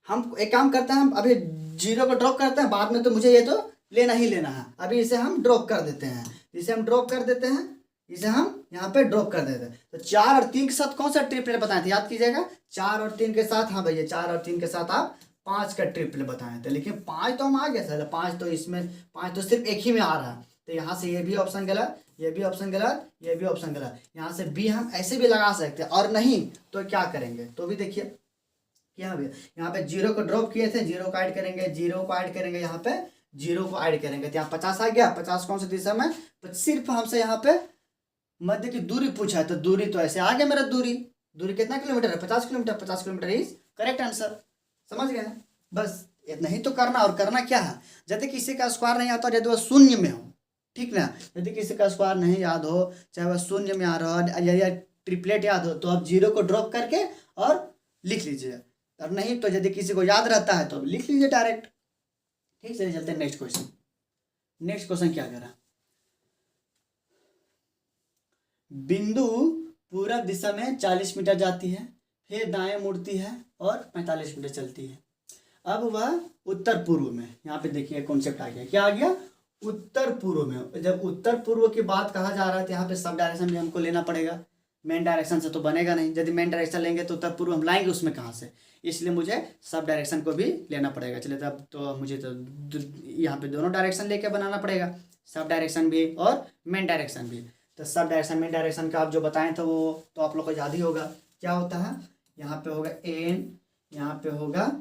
Speaker 1: हम एक काम करते हैं, हम अभी 0 को ड्रॉप करते हैं, बाद में तो मुझे ये तो लेना ही लेना है, अभी इसे हम ड्रॉप कर देते हैं, इसे हम ड्रॉप कर देते हैं, इसे हम यहाँ पे ड्रॉप कर देते हैं। तो 4 और 3 के साथ कौन सा ट्रिपलेट बताए थे, याद कीजिएगा। 4 और 3 के साथ, हाँ भैया 4 और 3 के साथ आप 5 का ट्रिपलेट बताए थे, लेकिन 5 तो हम आ गए सर, 5 तो इसमें 5 तो सिर्फ एक ही में आ रहा है, तो यहाँ से ये भी ऑप्शन गलत, ये भी ऑप्शन गलत, ये भी ऑप्शन गलत। यहाँ से बी हम ऐसे भी लगा सकते हैं, और नहीं तो क्या करेंगे, तो भी देखिए क्या भैया, यहाँ पे 0 को ड्रॉप किए थे, 0 को ऐड करेंगे, 0 को ऐड करेंगे, यहाँ पे 0 को ऐड करेंगे, तो यहाँ 50 आ गया। 50 कौन सी दिशा में, तो सिर्फ हमसे यहाँ पे मध्य की दूरी पूछा है, तो दूरी तो ऐसे आ गया मेरा, दूरी कितना किलोमीटर है, 50 kilometre. 50 kilometre is correct answer, समझ गए। बस इतना ही तो करना, और करना क्या है, यदि किसी का स्क्वायर नहीं आता, यदि वह शून्य में हो, ठीक ना, यदि किसी का स्क्वायर नहीं याद हो, चाहे वह शून्य में आ रहा हो या ट्रिपलेट याद हो, तो आप 0 को ड्रॉप करके और लिख लीजिए, और नहीं तो यदि किसी को याद रहता है तो लिख लीजिए डायरेक्ट। ठीक, चलिए चलते हैं नेक्स्ट क्वेश्चन। नेक्स्ट क्वेश्चन क्या कह रहा, बिंदु पूरब दिशा में 40 मीटर जाती है, फिर दाएं मुड़ती है और 45 मीटर चलती है। अब वह उत्तर पूर्व में, यहाँ पे देखिए कॉन्सेप्ट आ गया, क्या आ गया, उत्तर पूर्व में। जब उत्तर पूर्व की बात कहा जा रहा है तो यहाँ पे सब डायरेक्शन भी हमको लेना पड़ेगा, मेन डायरेक्शन से तो बनेगा नहीं, यदि मेन डायरेक्शन लेंगे तो उत्तर पूर्व हम लाएंगे उसमें कहाँ से, इसलिए मुझे सब डायरेक्शन को भी लेना पड़ेगा। चलिए तब तो मुझे तो यहाँ पे दोनों डायरेक्शन लेके बनाना पड़ेगा, सब डायरेक्शन भी और मेन डायरेक्शन भी। तो सब डायरेक्शन मेन डायरेक्शन का आप जो बताएं तो वो तो आप लोग को याद ही होगा, क्या होता है, यहाँ पे होगा एन, यहाँ पे होगा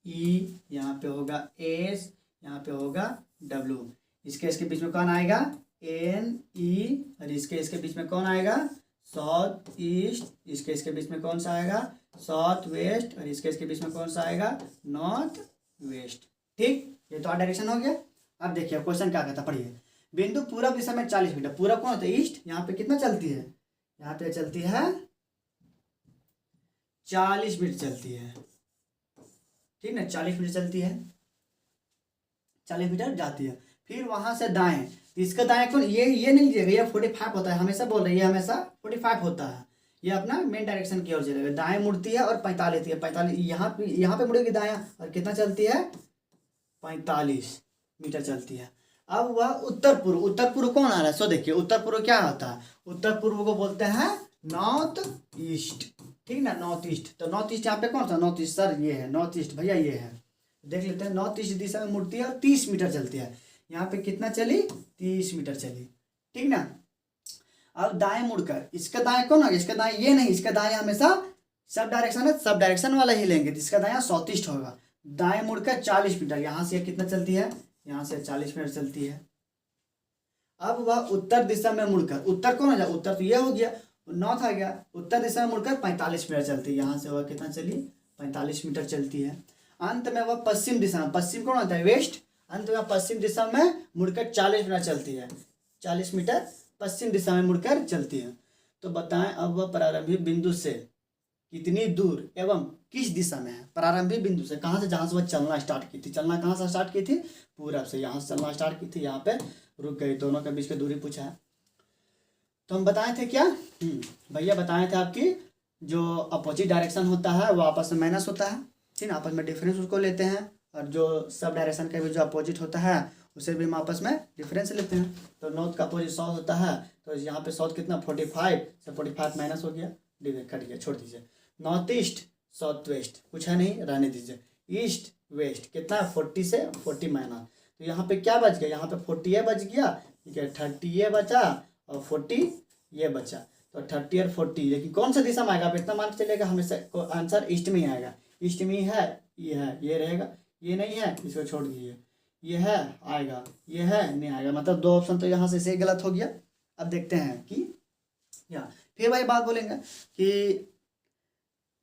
Speaker 1: ई, यहाँ पे होगा एस, यहाँ पे होगा डब्ल्यू। इसके बीच में कौन आएगा, एन ई, और इसके बीच में कौन आएगा, साउथ ईस्ट, इसके बीच में कौन सा आएगा, साउथ वेस्ट, और इसके बीच में कौन सा आएगा, नॉर्थ वेस्ट। ठीक, ये तो डायरेक्शन हो गया। अब देखिए क्वेश्चन क्या कहता, पढ़िए, बिंदु पूरब दिशा में 40 मीटर, पूरब कौन होता है, ईस्ट, यहाँ पे कितना चलती है, यहाँ पे चलती है 40 मीटर चलती है, ठीक ना, 40 मीटर चलती है, 40 मीटर जाती है। फिर वहां से दाएं, तो इसका दाएं कौन, ये नहीं लीजिएगा, ये 45 होता है, हमेशा बोल रहे हैं, ये हमेशा 45 होता है, ये अपना मेन डायरेक्शन की ओर चलेगा। दाएं मुड़ती है और 45 है, 45 यहाँ पे मुड़ेगी दायां, और कितना चलती है, 45 मीटर चलती है। अब वह उत्तर पूर्व कौन आ रहा है, सो देखिए उत्तर पूर्व क्या होता है, उत्तर पूर्व को बोलते हैं नॉर्थ ईस्ट, ठीक ना, नॉर्थ ईस्ट। तो नॉर्थ ईस्ट यहाँ पे कौन सा, नॉर्थ ईस्ट सर ये है, नॉर्थ ईस्ट भैया ये है, देख लेते हैं। नॉर्थ ईस्ट दिशा में मुड़ती है और 30 मीटर चलती है, यहाँ पे कितना चली, 30 मीटर चली, ठीक ना। अब दाएं मुड़कर, इसका दाएं कौन होगा, इसका दाएं ये नहीं, इसका दाएं हमेशा सब डायरेक्शन है, सब डायरेक्शन वाला ही लेंगे, इसका दाएं साउथ ईस्ट होगा। दाएं मुड़कर 40 मीटर, यहाँ से कितना चलती है, यहाँ से 40 मिनट चलती है। अब वह उत्तर दिशा में मुड़कर, उत्तर कौन हो जाए, उत्तर तो ये हो गया, नॉर्थ आ गया, उत्तर दिशा में मुड़कर 45 मिनट चलती है, यहाँ से वह कितना चली, 45 मीटर चलती है। अंत में वह पश्चिम दिशा में, पश्चिम कौन होता है, वेस्ट, अंत में पश्चिम दिशा में मुड़कर 40 मिनट चलती है, 40 मीटर पश्चिम दिशा में मुड़कर चलती है। तो बताएं अब वह प्रारंभिक बिंदु से कितनी दूर एवं किस दिशा में है, प्रारंभिक बिंदु से, कहाँ से, जहाँ से वह चलना स्टार्ट की थी, चलना कहाँ से स्टार्ट की थी, पूरब से, यहाँ से चलना स्टार्ट की थी, यहाँ पे रुक गई, दोनों के बीच की दूरी पूछा है। तो हम बताए थे क्या, भैया बताए थे आपकी जो अपोजिट डायरेक्शन होता है वो आपस में माइनस होता है, ठीक है, आपस में डिफरेंस उसको लेते हैं, और जो सब डायरेक्शन का भी जो अपोजिट होता है उसे भी हम आपस में डिफरेंस लेते हैं। तो नॉर्थ का अपोजिट साउथ होता है, तो यहाँ पे साउथ कितना 45 से 45 माइनस हो गया, कट गया, छोड़ दीजिए। नॉर्थ ईस्ट साउथ वेस्ट कुछ है नहीं, रहने दीजिए। ईस्ट वेस्ट कितना है 40 से 40 माइनस, तो यहाँ पे क्या बच गया, यहाँ पे 40 ये बच गया, ठीक है, 30 ये बचा और 40 ये बचा। तो 30 और 40, लेकिन कौन सा दिशा में आएगा? आप इतना मान के चलेगा हमेशा आंसर ईस्ट में ही आएगा। ईस्ट में ही है, ये रहेगा, ये नहीं है इसको छोड़ दीजिए, ये है आएगा, ये है नहीं आएगा, मतलब दो ऑप्शन तो यहाँ से गलत हो गया। अब देखते हैं कि यहाँ फिर वही बात बोलेंगे कि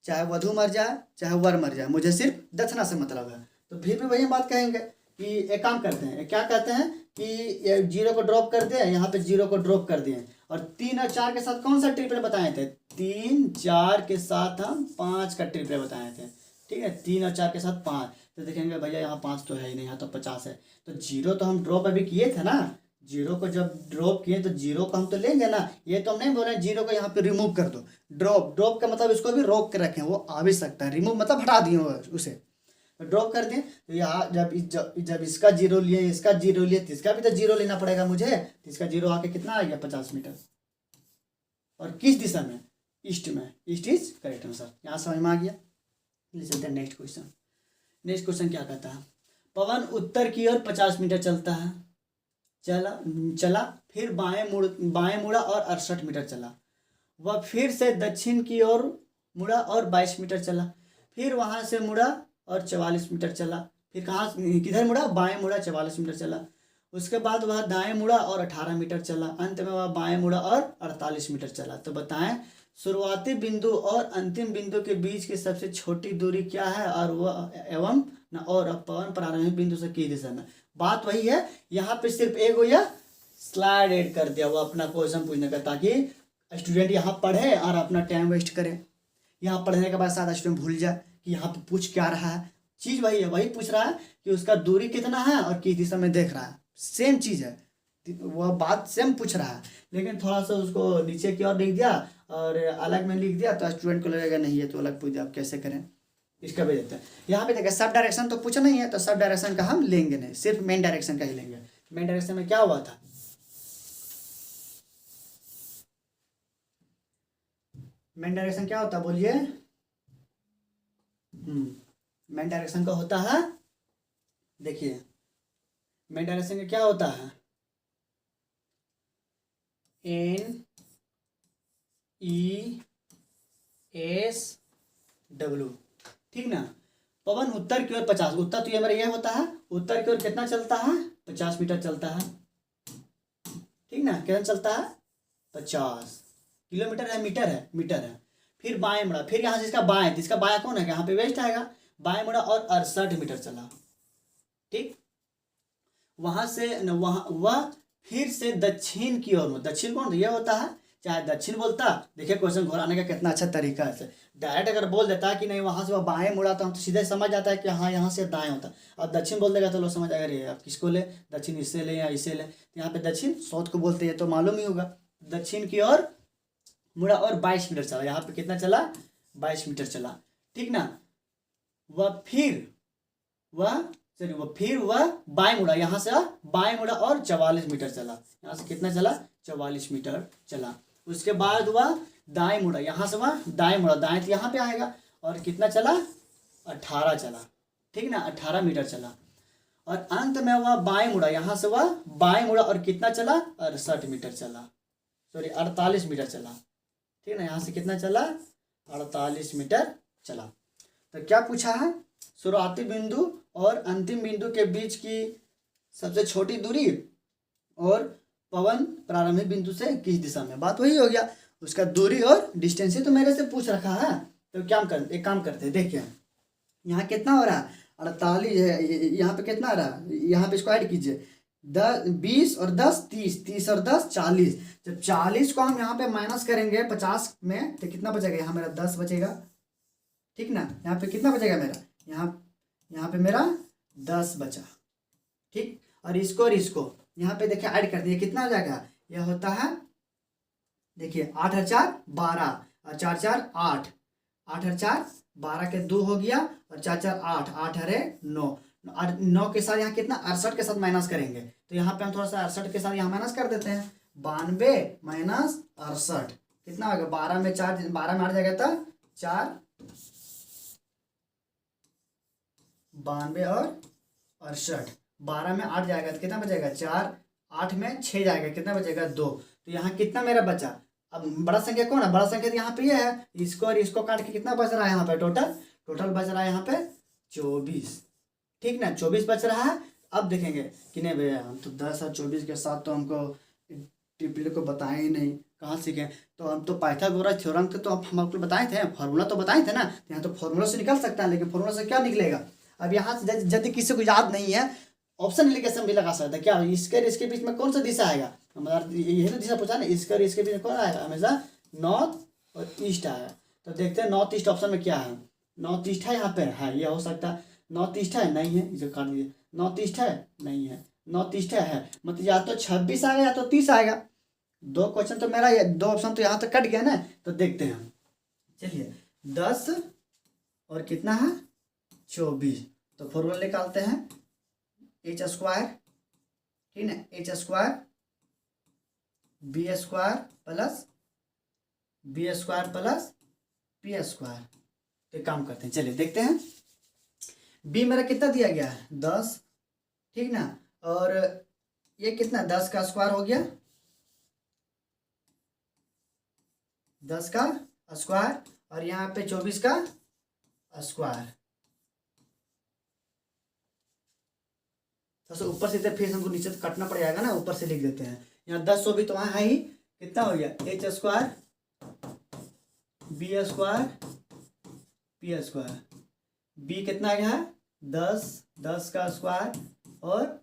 Speaker 1: चाहे वधू मर जाए चाहे वर मर जाए, मुझे सिर्फ दक्षिणा से मतलब है। तो फिर भी वही बात कहेंगे कि एक काम करते हैं, क्या कहते हैं कि ये 0 को ड्रॉप कर दें, यहाँ पे 0 को ड्रॉप कर दिए, और 3 और 4 के साथ कौन सा ट्रिपल बताए थे? 3 4 के साथ हम 5 का ट्रिपल बताए थे, ठीक है। 3 और 4 के साथ 5, तो देखेंगे भैया यहाँ 5 तो है ही नहीं, यहाँ तो 50 है, तो 0 तो हम ड्रॉप अभी किए थे ना, 0 को जब ड्रॉप किए तो 0 को हम तो लेंगे ना, ये तो हम नहीं बोल रहे 0 को यहाँ पे रिमूव कर दो। ड्रॉप का मतलब इसको भी रोक के रखें, वो आ भी सकता है, रिमूव मतलब हटा दिए उसे, तो ड्रॉप कर दें। तो यहाँ जब इसका 0 लिए, इसका 0 लिए, तो इसका भी तो 0 लेना पड़ेगा मुझे, तो इसका 0 आके कितना आ गया? 50 मीटर। और किस दिशा में? ईस्ट में। East is correct answer. यहाँ समझ में आ गया। चलते हैं नेक्स्ट क्वेश्चन। नेक्स्ट क्वेश्चन क्या कहता है? पवन उत्तर की ओर 50 मीटर चलता है, चला फिर बाएं मुड़ा और 68 मीटर चला। वह फिर से दक्षिण की ओर मुड़ा और 22 मीटर चला, फिर वहां से मुड़ा और 44 मीटर चला। फिर कहाँ किधर मुड़ा? बाएं मुड़ा, 44 मीटर चला। उसके बाद वह दाएं मुड़ा और 18 मीटर चला। अंत में वह बाएं मुड़ा और 48 मीटर चला। तो बताएं शुरुआती बिंदु और अंतिम बिंदु के बीच की सबसे छोटी दूरी क्या है, और वह एवं और पवन प्रारंभिक बिंदु से किस दिशा में? बात वही है, यहाँ पे सिर्फ एक हो या स्लाइड ऐड कर दिया वो अपना क्वेश्चन पूछने का, ताकि स्टूडेंट यहाँ पढ़े और अपना टाइम वेस्ट करे। यहाँ पढ़ने के बाद सारा स्टूडेंट भूल जाए कि यहाँ पे पूछ क्या रहा है। चीज़ वही है, वही पूछ रहा है कि उसका दूरी कितना है और किस दिशा में देख रहा है, सेम चीज़ है, वह बात सेम पूछ रहा है, लेकिन थोड़ा सा उसको नीचे की ओर लिख दिया और अलग में लिख दिया, तो स्टूडेंट को लगेगा नहीं ये तो अलग पूछ दिया, आप कैसे करें? इसका भी देते हैं। यहाँ पे देखिए सब डायरेक्शन तो पूछा नहीं है, तो सब डायरेक्शन का हम लेंगे नहीं, सिर्फ मेन डायरेक्शन का ही लेंगे। मेन डायरेक्शन में क्या हुआ था? मेन डायरेक्शन क्या होता है बोलिए? मेन डायरेक्शन का होता है, देखिए मेन डायरेक्शन का क्या होता है? NESW, ठीक ना। पवन उत्तर की ओर 50, उत्तर तो ये मेरा ये होता है, उत्तर की ओर कितना चलता है? 50 मीटर चलता है, ठीक ना। कितना चलता है? 50 किलोमीटर है, मीटर है। फिर बाएं मुड़ा, फिर यहाँ से इसका बाएं, जिसका बायां कौन है? यहाँ पे वेस्ट आएगा। बाएं मुड़ा और 68 मीटर चला, ठीक। वहां से वह फिर से दक्षिण की ओर, दक्षिण कौन ये होता है? चाहे दक्षिण बोलता, देखिए क्वेश्चन घुराने का कितना अच्छा तरीका है। डायरेक्ट अगर बोल देता कि नहीं वहां से वह बाएं मुड़ा, तो हम तो सीधे समझ जाता है कि हाँ यहाँ से दाएं होता। अब दक्षिण बोल देगा तो लोग समझ आएगा ये आप किसको ले, दक्षिण इससे ले या इसे ले। तो यहाँ पे दक्षिण साउथ को बोलते हैं तो मालूम ही होगा। दक्षिण की ओर मुड़ा और 22 मीटर चला। यहाँ पे कितना चला? 22 मीटर चला, ठीक ना। वह फिर वह बाएं मुड़ा, यहाँ से बाएं मुड़ा और 44 मीटर चला। यहाँ से कितना चला? 44 मीटर चला। उसके बाद वह दाएं मुड़ा, यहाँ से वह दाएं मुड़ा, दाएं तो यहाँ पे आएगा, और कितना चला? 18 चला, ठीक ना, 18 मीटर चला। और अंत में वह बाएं मुड़ा, यहाँ से वह बाएं मुड़ा और कितना चला? 68 मीटर चला, 48 मीटर चला, ठीक ना। यहाँ से कितना चला? 48 मीटर चला। तो क्या पूछा है? शुरुआती बिंदु और अंतिम बिंदु के बीच की सबसे छोटी दूरी और पवन प्रारंभिक बिंदु से किस दिशा में? बात वही हो गया, उसका दूरी और डिस्टेंस ही तो मेरे से पूछ रखा है। तो क्या एक काम करते हैं, देखिए यहाँ कितना हो रहा है? 48 है, यहाँ पे कितना आ रहा है? यहाँ पे इसको ऐड कीजिए, 20 और 10 30, 30 और 10 40। जब 40 को हम यहाँ पे माइनस करेंगे 50 में, तो कितना बचेगा? यहाँ मेरा 10 बचेगा, ठीक ना। यहाँ पे कितना बचेगा मेरा? यहाँ पे मेरा 10 बचा, ठीक। और इसको यहाँ पे देखिए ऐड कर दिए, कितना हो जाएगा? यह होता है, देखिए 8 और 4 12 और 4 4 8, 8 और 4 12 के 2 हो गया, और 4 4 8, 8 अरे 9, और 9 के साथ यहाँ कितना? 68 के साथ माइनस करेंगे, तो यहाँ पे हम थोड़ा सा 68 के साथ यहाँ माइनस कर देते हैं। 92 माइनस 68 कितना होगा? 12 में 4, 12 में 8 जाएगा था 4, 92 और 68, 12 में 8 जाएगा तो कितना बचेगा? 4, 8 में 6 जाएगा, कितना बचेगा? 2। तो यहाँ कितना मेरा बचा? अब बड़ा संख्या कौन है, बड़ा संख्या तो यहाँ पे ये है, इसको और इसको काट के कितना बच रहा है यहाँ पे, टोटल बच रहा है यहाँ पे 24। ठीक ना, 24 बच रहा है। अब देखेंगे कि नहीं भैया हम तो 10 और 24 के साथ तो हमको ट्रिपल को बताए ही नहीं, कहाँ सीखे। तो हम तो पाइथागोरस थ्योरम थे, तो हम आपको बताए थे, फार्मूला तो बताए थे ना, यहाँ तो फार्मूला से निकल सकता है, लेकिन फार्मूला से क्या निकलेगा। अब यहाँ से यदि किसी को याद नहीं है, ऑप्शन एलिगेशन भी लगा सकता है, क्या इसके और इसके बीच में कौन सा दिशा आएगा, हमारा यही तो दिशा पूछा ना, इसके और इसके बीच में कौन आएगा, हमेशा नॉर्थ और ईस्ट आएगा। तो देखते हैं नॉर्थ ईस्ट ऑप्शन में क्या है, नॉर्थ ईस्ट है यहाँ पे, है ये हो सकता है, नॉर्थ ईस्ट है, नहीं है, इसे काट दीजिए, नॉर्थ ईस्ट है, नहीं है, नॉर्थ ईस्ट है, मतलब या तो 26 आएगा या तो 30 आएगा। दो क्वेश्चन तो मेरा, दो ऑप्शन तो यहाँ तक कट गया ना। तो देखते हैं हम, चलिए 10 और कितना है 24, तो फॉर्मूला निकालते हैं एच स्क्वायर, ठीक है, H square B square plus P square. तो काम करते हैं, चलिए देखते हैं। बी मेरा कितना दिया गया है 10, ठीक ना, और ये कितना 10 का स्क्वायर हो गया, 10 का स्क्वायर, और यहाँ पे 24 का स्क्वायर। तो ऊपर से फिर हमको नीचे से कटना पड़ जाएगा ना, ऊपर से लिख देते हैं। यहाँ 10 भी तो वहाँ है ही, कितना हो गया H square B square P square. B कितना आ गया है 10 का स्क्वायर और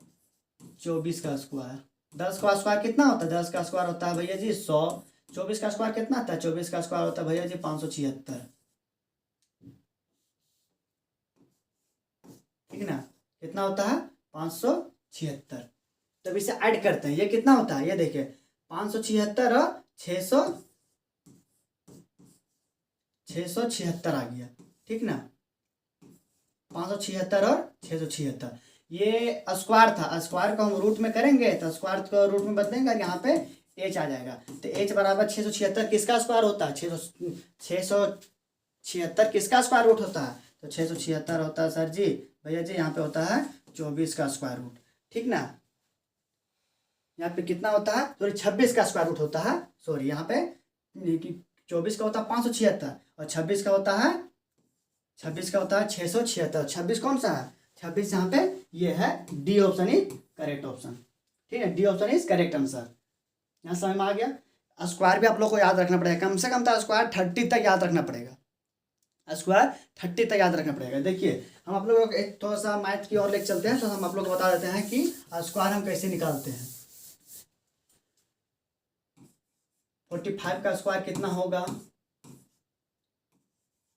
Speaker 1: 24 का स्क्वायर। 10 का स्क्वायर कितना होता है, 10 का स्क्वायर होता है भैया जी 100। 24 का स्क्वायर कितना होता है, 24 का स्क्वायर होता है भैया जी 576। ठीक ना, कितना होता है 576। तब इसे ऐड करते हैं, ये कितना होता है, ये देखिए 576 और 676 आ गया। ठीक ना, 576 और 676, ये स्क्वायर था, स्क्वायर को हम रूट में करेंगे तो स्क्वायर को रूट में बदलेंगे और यहाँ पे एच आ जाएगा। तो एच बराबर 676 किसका स्क्वायर होता है, 676 किसका स्क्वायर रूट होता है, तो 676 होता है सर जी भैया जी, यहाँ पे होता है 24 का स्क्वायर रूट। ठीक ना, यहाँ पे कितना होता है, सॉरी 26 का स्क्वायर रूट होता है, सॉरी यहाँ पे 24 का होता है 576 और 26 का होता है 676। 26 कौन सा है, 26 यहाँ पे ये है, D option is correct option. ठीक है, D option is correct answer. यहाँ समझ में आ गया। स्क्वायर भी आप लोग को याद रखना पड़ेगा, कम से कम तो स्क्वायर 30 तक याद रखना पड़ेगा, स्क्वायर 30 तक याद रखना पड़ेगा। देखिए हम आप लोगों को एक थोड़ा सा मैथ की ओर लेकर चलते हैं, तो हम आप लोग को बता देते हैं कि स्क्वायर हम कैसे निकालते हैं। 45 का स्क्वायर कितना होगा,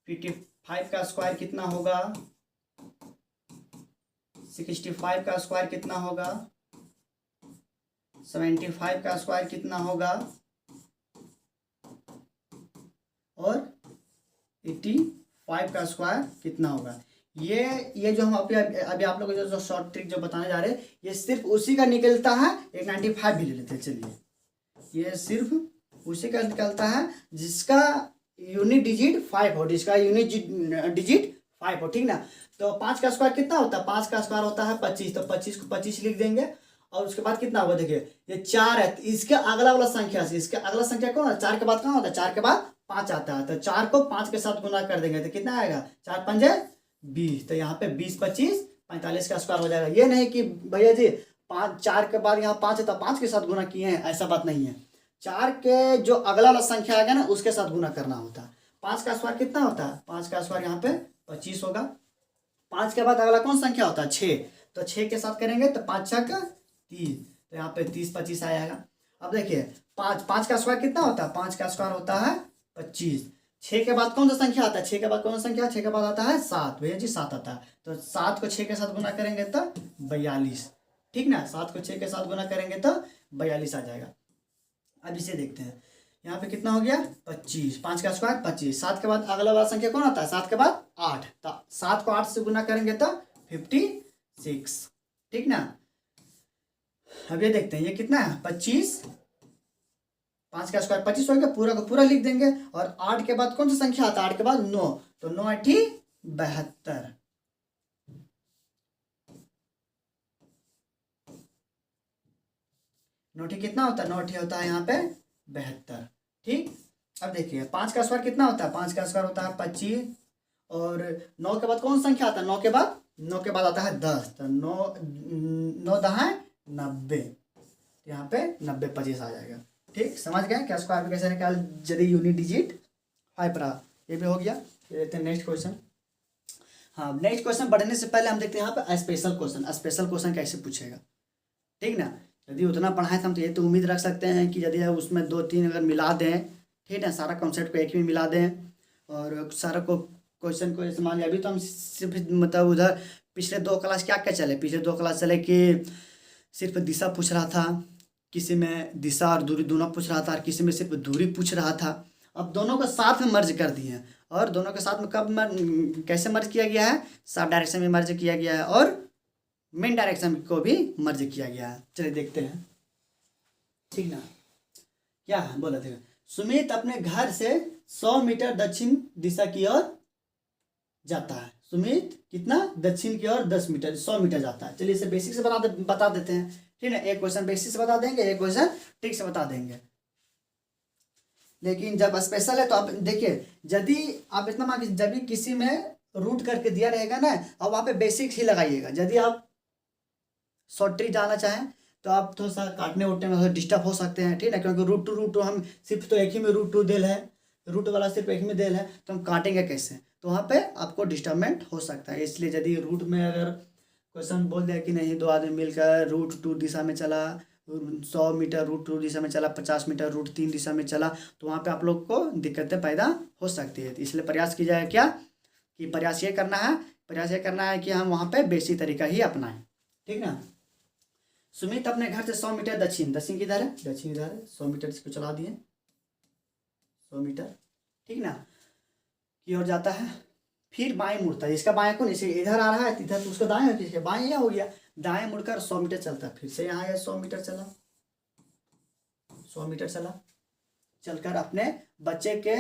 Speaker 1: 55 का स्क्वायर कितना होगा, 65 का स्क्वायर कितना होगा, 75 का स्क्वायर कितना होगा, और 85 का स्क्वायर कितना होगा। ये जो हम अभी आप लोग को जो शॉर्ट ट्रिक जो बताने जा रहे हैं, ये सिर्फ उसी का निकलता है। एक 95 भी ले लेते हैं, चलिए ये सिर्फ उसी का निकलता है जिसका यूनिट डिजिट 5 हो, जिसका यूनिट डिजिट 5 हो। ठीक ना, तो 5 का स्क्वायर कितना होता है, 5 का स्क्वायर होता है 25, तो 25 को 25 लिख देंगे, और उसके बाद कितना होगा, देखिए ये 4 है, इसके अगला वाला संख्या से, इसके अगला संख्या कौन है, 4 के बाद कहाँ होता है, 4 के बाद 5 आता है, तो 4 को 5 के साथ गुना कर देंगे तो कितना आएगा, 4 पंजे 20, तो यहाँ पे 20 25 45 का स्क्वायर हो जाएगा। ये नहीं कि भैया जी 4 के बाद यहाँ 5 है तो 5 के साथ गुना किए हैं, ऐसा बात नहीं है। 4 के जो अगला वाला संख्या आएगा ना, उसके साथ गुना करना होता है। 5 का स्क्वायर कितना होता है, 5 का स्क्वायर यहाँ पे 25 होगा। 5 के बाद अगला कौन संख्या होता है, 6, तो 6 के साथ करेंगे तो 5 6 का 30, तो यहाँ पे 30 25 आएगा। अब देखिए 5 का स्क्वायर कितना होता है, 5 का स्क्वायर होता है 25। 6 के बाद कौन सा संख्या आता है, 6 के बाद कौन सा संख्या, 6 के बाद आता है 7, भैया जी 7 आता है, तो 7 को 6 के साथ गुना करेंगे तो 42। ठीक ना, 7 को 6 के साथ गुना करेंगे तो 42 आ जाएगा। अब इसे देखते हैं, यहाँ पे कितना हो गया 25, 5 का स्क्वायर 25। 7 के बाद अगला वाला संख्या कौन आता है, 7 के बाद 8, तो 7 को 8 से गुना करेंगे तो 56। ठीक ना, अब ये देखते हैं ये कितना है 25, 5 का स्क्वायर 25 हो गया, पूरा को पूरा लिख देंगे, और 8 के बाद कौन सा संख्या आता है, 8 के बाद 9, तो 9 8 72। 9 कितना होता है, 9 होता है यहाँ पे 72। ठीक। अब देखिए 5 का स्क्वायर कितना होता है, 5 का स्क्वायर होता है 25, और 9 के बाद कौन सा संख्या आता है, 9 के बाद आता है 10, तो 9 दहाई 90, यहाँ पे 90 25 आ जाएगा। ठीक, समझ गए क्या स्क्वायर कैसे निकाल यदि यूनिट डिजिट 5 रहा। ये भी हो गया। देखते हैं नेक्स्ट क्वेश्चन। हाँ, नेक्स्ट क्वेश्चन बढ़ने से पहले हम देखते हैं यहाँ पे स्पेशल क्वेश्चन। स्पेशल क्वेश्चन कैसे पूछेगा, ठीक ना। यदि उतना पढ़ाए तो हम तो ये तो उम्मीद रख सकते हैं कि यदि उसमें 2-3 अगर मिला दें, ठीक है, सारा कॉन्सेप्ट को एक ही में मिला दें और सारा को क्वेश्चन को इस्तेमाल। अभी तो हम सिर्फ मतलब उधर पिछले 2 क्लास क्या क्या चले, पिछले 2 क्लास चले कि सिर्फ दिशा पूछ रहा था, किसी में दिशा और दूरी दोनों पूछ रहा था, और किसी में सिर्फ दूरी पूछ रहा था। अब दोनों को साथ में मर्ज कर दिए हैं, और दोनों के साथ में कैसे मर्ज किया गया है, सब डायरेक्शन में मर्ज किया गया है और मेन डायरेक्शन को भी मर्ज किया गया है। चलिए देखते हैं, ठीक ना। क्या है बोला थे, सुमित अपने घर से 100 मीटर दक्षिण दिशा की ओर जाता है। सुमित कितना, दक्षिण की ओर 10 मीटर 100 मीटर जाता है। चलिए इसे बेसिक से बता देते हैं, ठीक है। एक क्वेश्चन बेसिक से बता देंगे, एक क्वेश्चन ट्रिक से बता देंगे। लेकिन जब स्पेशल है तो आप देखिए, यदि आप इतना मान जब भी किसी में रूट करके दिया रहेगा ना, अब वहाँ पे बेसिक ही लगाइएगा। यदि आप शॉर्ट ट्रिक जाना चाहें तो आप थोड़ा सा काटने उठने में डिस्टर्ब हो सकते हैं, ठीक है, क्योंकि रूट टू हम सिर्फ तो एक ही में रूट टू देल है, रूट वाला सिर्फ एक में देल है, तो हम काटेंगे कैसे, तो वहाँ पे आपको डिस्टर्बमेंट हो सकता है। इसलिए यदि रूट में अगर क्वेश्चन बोल दिया कि नहीं 2 आदमी मिलकर रूट 2 दिशा में चला, 100 मीटर रूट 2 दिशा में चला, 50 मीटर रूट 3 दिशा में चला, तो वहाँ पे आप लोग को दिक्कतें पैदा हो सकती है। इसलिए प्रयास किया जाए क्या कि प्रयास ये करना है कि हम वहाँ पे बेसिक तरीका ही अपनाएं, ठीक ना। सुमित अपने घर से 100 मीटर दक्षिण किधर है, दक्षिण इधर है, 100 मीटर इसको चला दिए, 100 मीटर, ठीक ना, की ओर जाता है। फिर बाएं मुड़ता है, इसका बाएं कौन, इसे इधर आ रहा है, इधर तो उसका दाएं है, किसके बाएं यहाँ हो गया, दाएं मुड़कर 100 मीटर चलता है। फिर से यहाँ आया 100 मीटर चला, 100 मीटर चला, चलकर अपने बच्चे के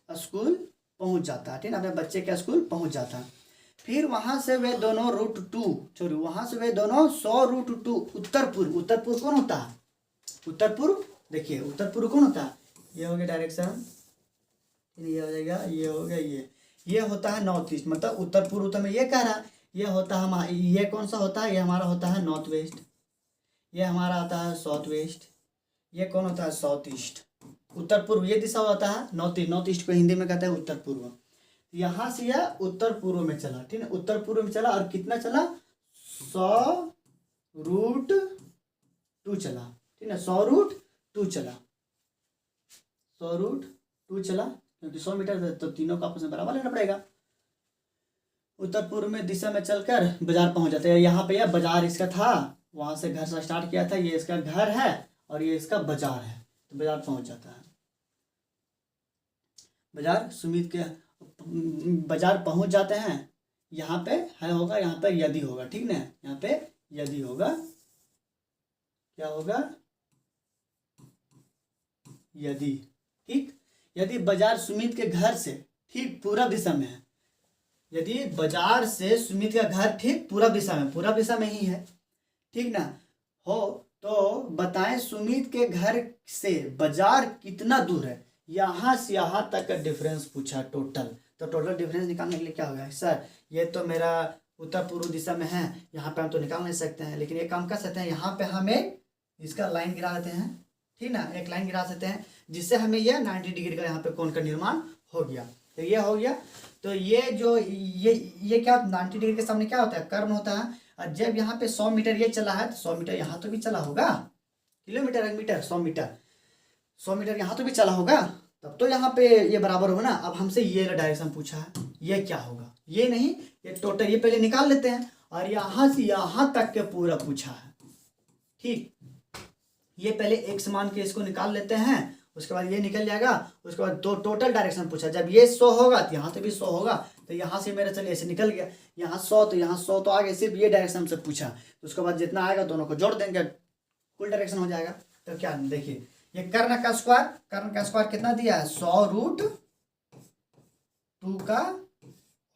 Speaker 1: स्कूल पहुँच जाता है, ठीक है, अपने बच्चे के स्कूल पहुँच जाता है। फिर वहां से वे दोनों रूट 2 छोड़ो, वहां से वे दोनों 100 रूट 2 उत्तर पूर्व कौन होता है, उत्तर पूर्व। देखिए उत्तर पूर्व कौन होता है, ये हो गया डायरेक्शन, ये हो जाएगा, ये हो गया, ये होता है नॉर्थ ईस्ट, मतलब उत्तर पूर्व। तो मैं ये कह रहा, ये होता है, ये कौन सा होता है, ये हमारा होता है नॉर्थ वेस्ट, ये हमारा आता है साउथ वेस्ट, ये कौन होता है साउथ ईस्ट। उत्तर पूर्व ये दिशा होता है नॉर्थ ईस्ट को हिंदी में कहते हैं उत्तर पूर्व। यहाँ से यह उत्तर पूर्व में चला, ठीक है, उत्तर पूर्व में चला, और कितना चला, 100 रूट 2 चला, ठीक है, 100 रूट 2 चला, 100 रूट 2 चला, क्योंकि 100 मीटर तो तीनों का आपस में बराबर लेना पड़ेगा। उत्तर पूर्व में दिशा में चलकर बाजार पहुंच जाते हैं। यहाँ पे यह बाजार इसका था, वहां से घर से स्टार्ट किया था, ये इसका घर है और ये इसका बाजार है, तो बाजार पहुंच जाता है। बाजार सुमित के बाजार पहुंच जाते हैं। यहाँ पे है होगा, यहाँ पे यदि होगा, ठीक ना, यहाँ पे यदि होगा, क्या होगा, यदि, ठीक। यदि बाजार सुमित के घर से ठीक पूर्व दिशा में है, यदि बाजार से सुमित का घर ठीक पूर्व दिशा में ही है, ठीक ना, हो तो बताएं सुमित के घर से बाजार कितना दूर है। यहाँ से यहाँ तक का डिफरेंस पूछा टोटल, तो टोटल डिफरेंस निकालने के लिए क्या होगा, सर ये तो मेरा उत्तर पूर्व दिशा में है, यहाँ पे हम तो निकाल नहीं सकते हैं, लेकिन एक काम कर सकते हैं, यहाँ पे हमें इसका लाइन गिरा देते हैं, ठीक ना, एक लाइन गिरा सकते हैं, जिससे हमें यह 90 डिग्री का यहाँ पे कोण का निर्माण हो गया। तो ये हो गया, तो ये जो ये क्या 90 डिग्री के सामने क्या होता है, कर्ण होता है। और जब यहाँ पे 100 मीटर ये चला है, तो 100 मीटर यहाँ तो भी चला होगा, किलोमीटर मीटर 100 मीटर यहाँ तो भी चला होगा, तब तो यहाँ पे ये बराबर होगा ना। अब हमसे ये डायरेक्शन पूछा है, ये क्या होगा, ये नहीं, ये टोटल, ये पहले निकाल लेते हैं, और यहाँ से यहाँ तक के पूरा पूछा है, ठीक। ये पहले एक समान के इसको निकाल लेते हैं, उसके बाद ये निकल जाएगा, उसके बाद दो टोटल डायरेक्शन पूछा, जब ये 100 होगा तो यहाँ से भी 100 होगा, तो यहाँ से मेरा चलिए ऐसे निकल गया, यहाँ 100 तो यहाँ 100 तो आगे, सिर्फ ये डायरेक्शन से पूछा, तो उसके बाद जितना आएगा दोनों को जोड़ देंगे, कुल डायरेक्शन हो जाएगा। तो क्या देखिए, ये कर्ण का स्क्वायर कितना दिया है, 100 रूट 2 का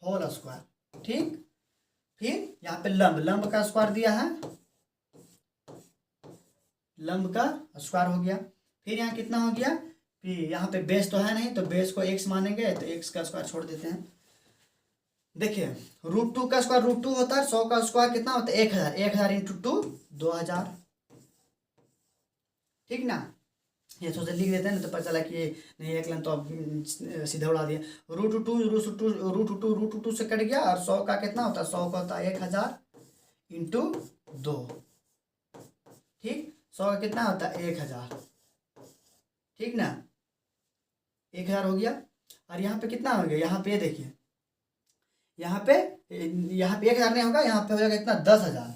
Speaker 1: होल स्क्वायर, ठीक। फिर यहाँ पे लंब का स्क्वायर दिया है, लंब का स्क्वायर हो गया। फिर यहाँ कितना हो गया, पी, यहाँ पे बेस तो है नहीं तो बेस को एक्स मानेंगे तो एक्स का स्क्वायर छोड़ देते हैं। देखिए √2 का स्क्वायर √2 होता है, 100 का स्क्वायर कितना होता है 1000, 1000 इंटू 2 2000, ठीक ना। ये सोचे लिख देते हैं ना तो पता चला कि ये नहीं एक लाइन तो अब सीधा उड़ा दिया। √2 से कट गया और 100 का कितना होता है 100 का होता है 1000 इंटू 2, ठीक। 100 का कितना होता है 1000, ठीक ना, 1000 हो गया। और यहाँ पे कितना हो गया, यहाँ पे देखिए यहाँ पे 1000 नहीं होगा, यहाँ पे हो जाएगा इतना 10,000,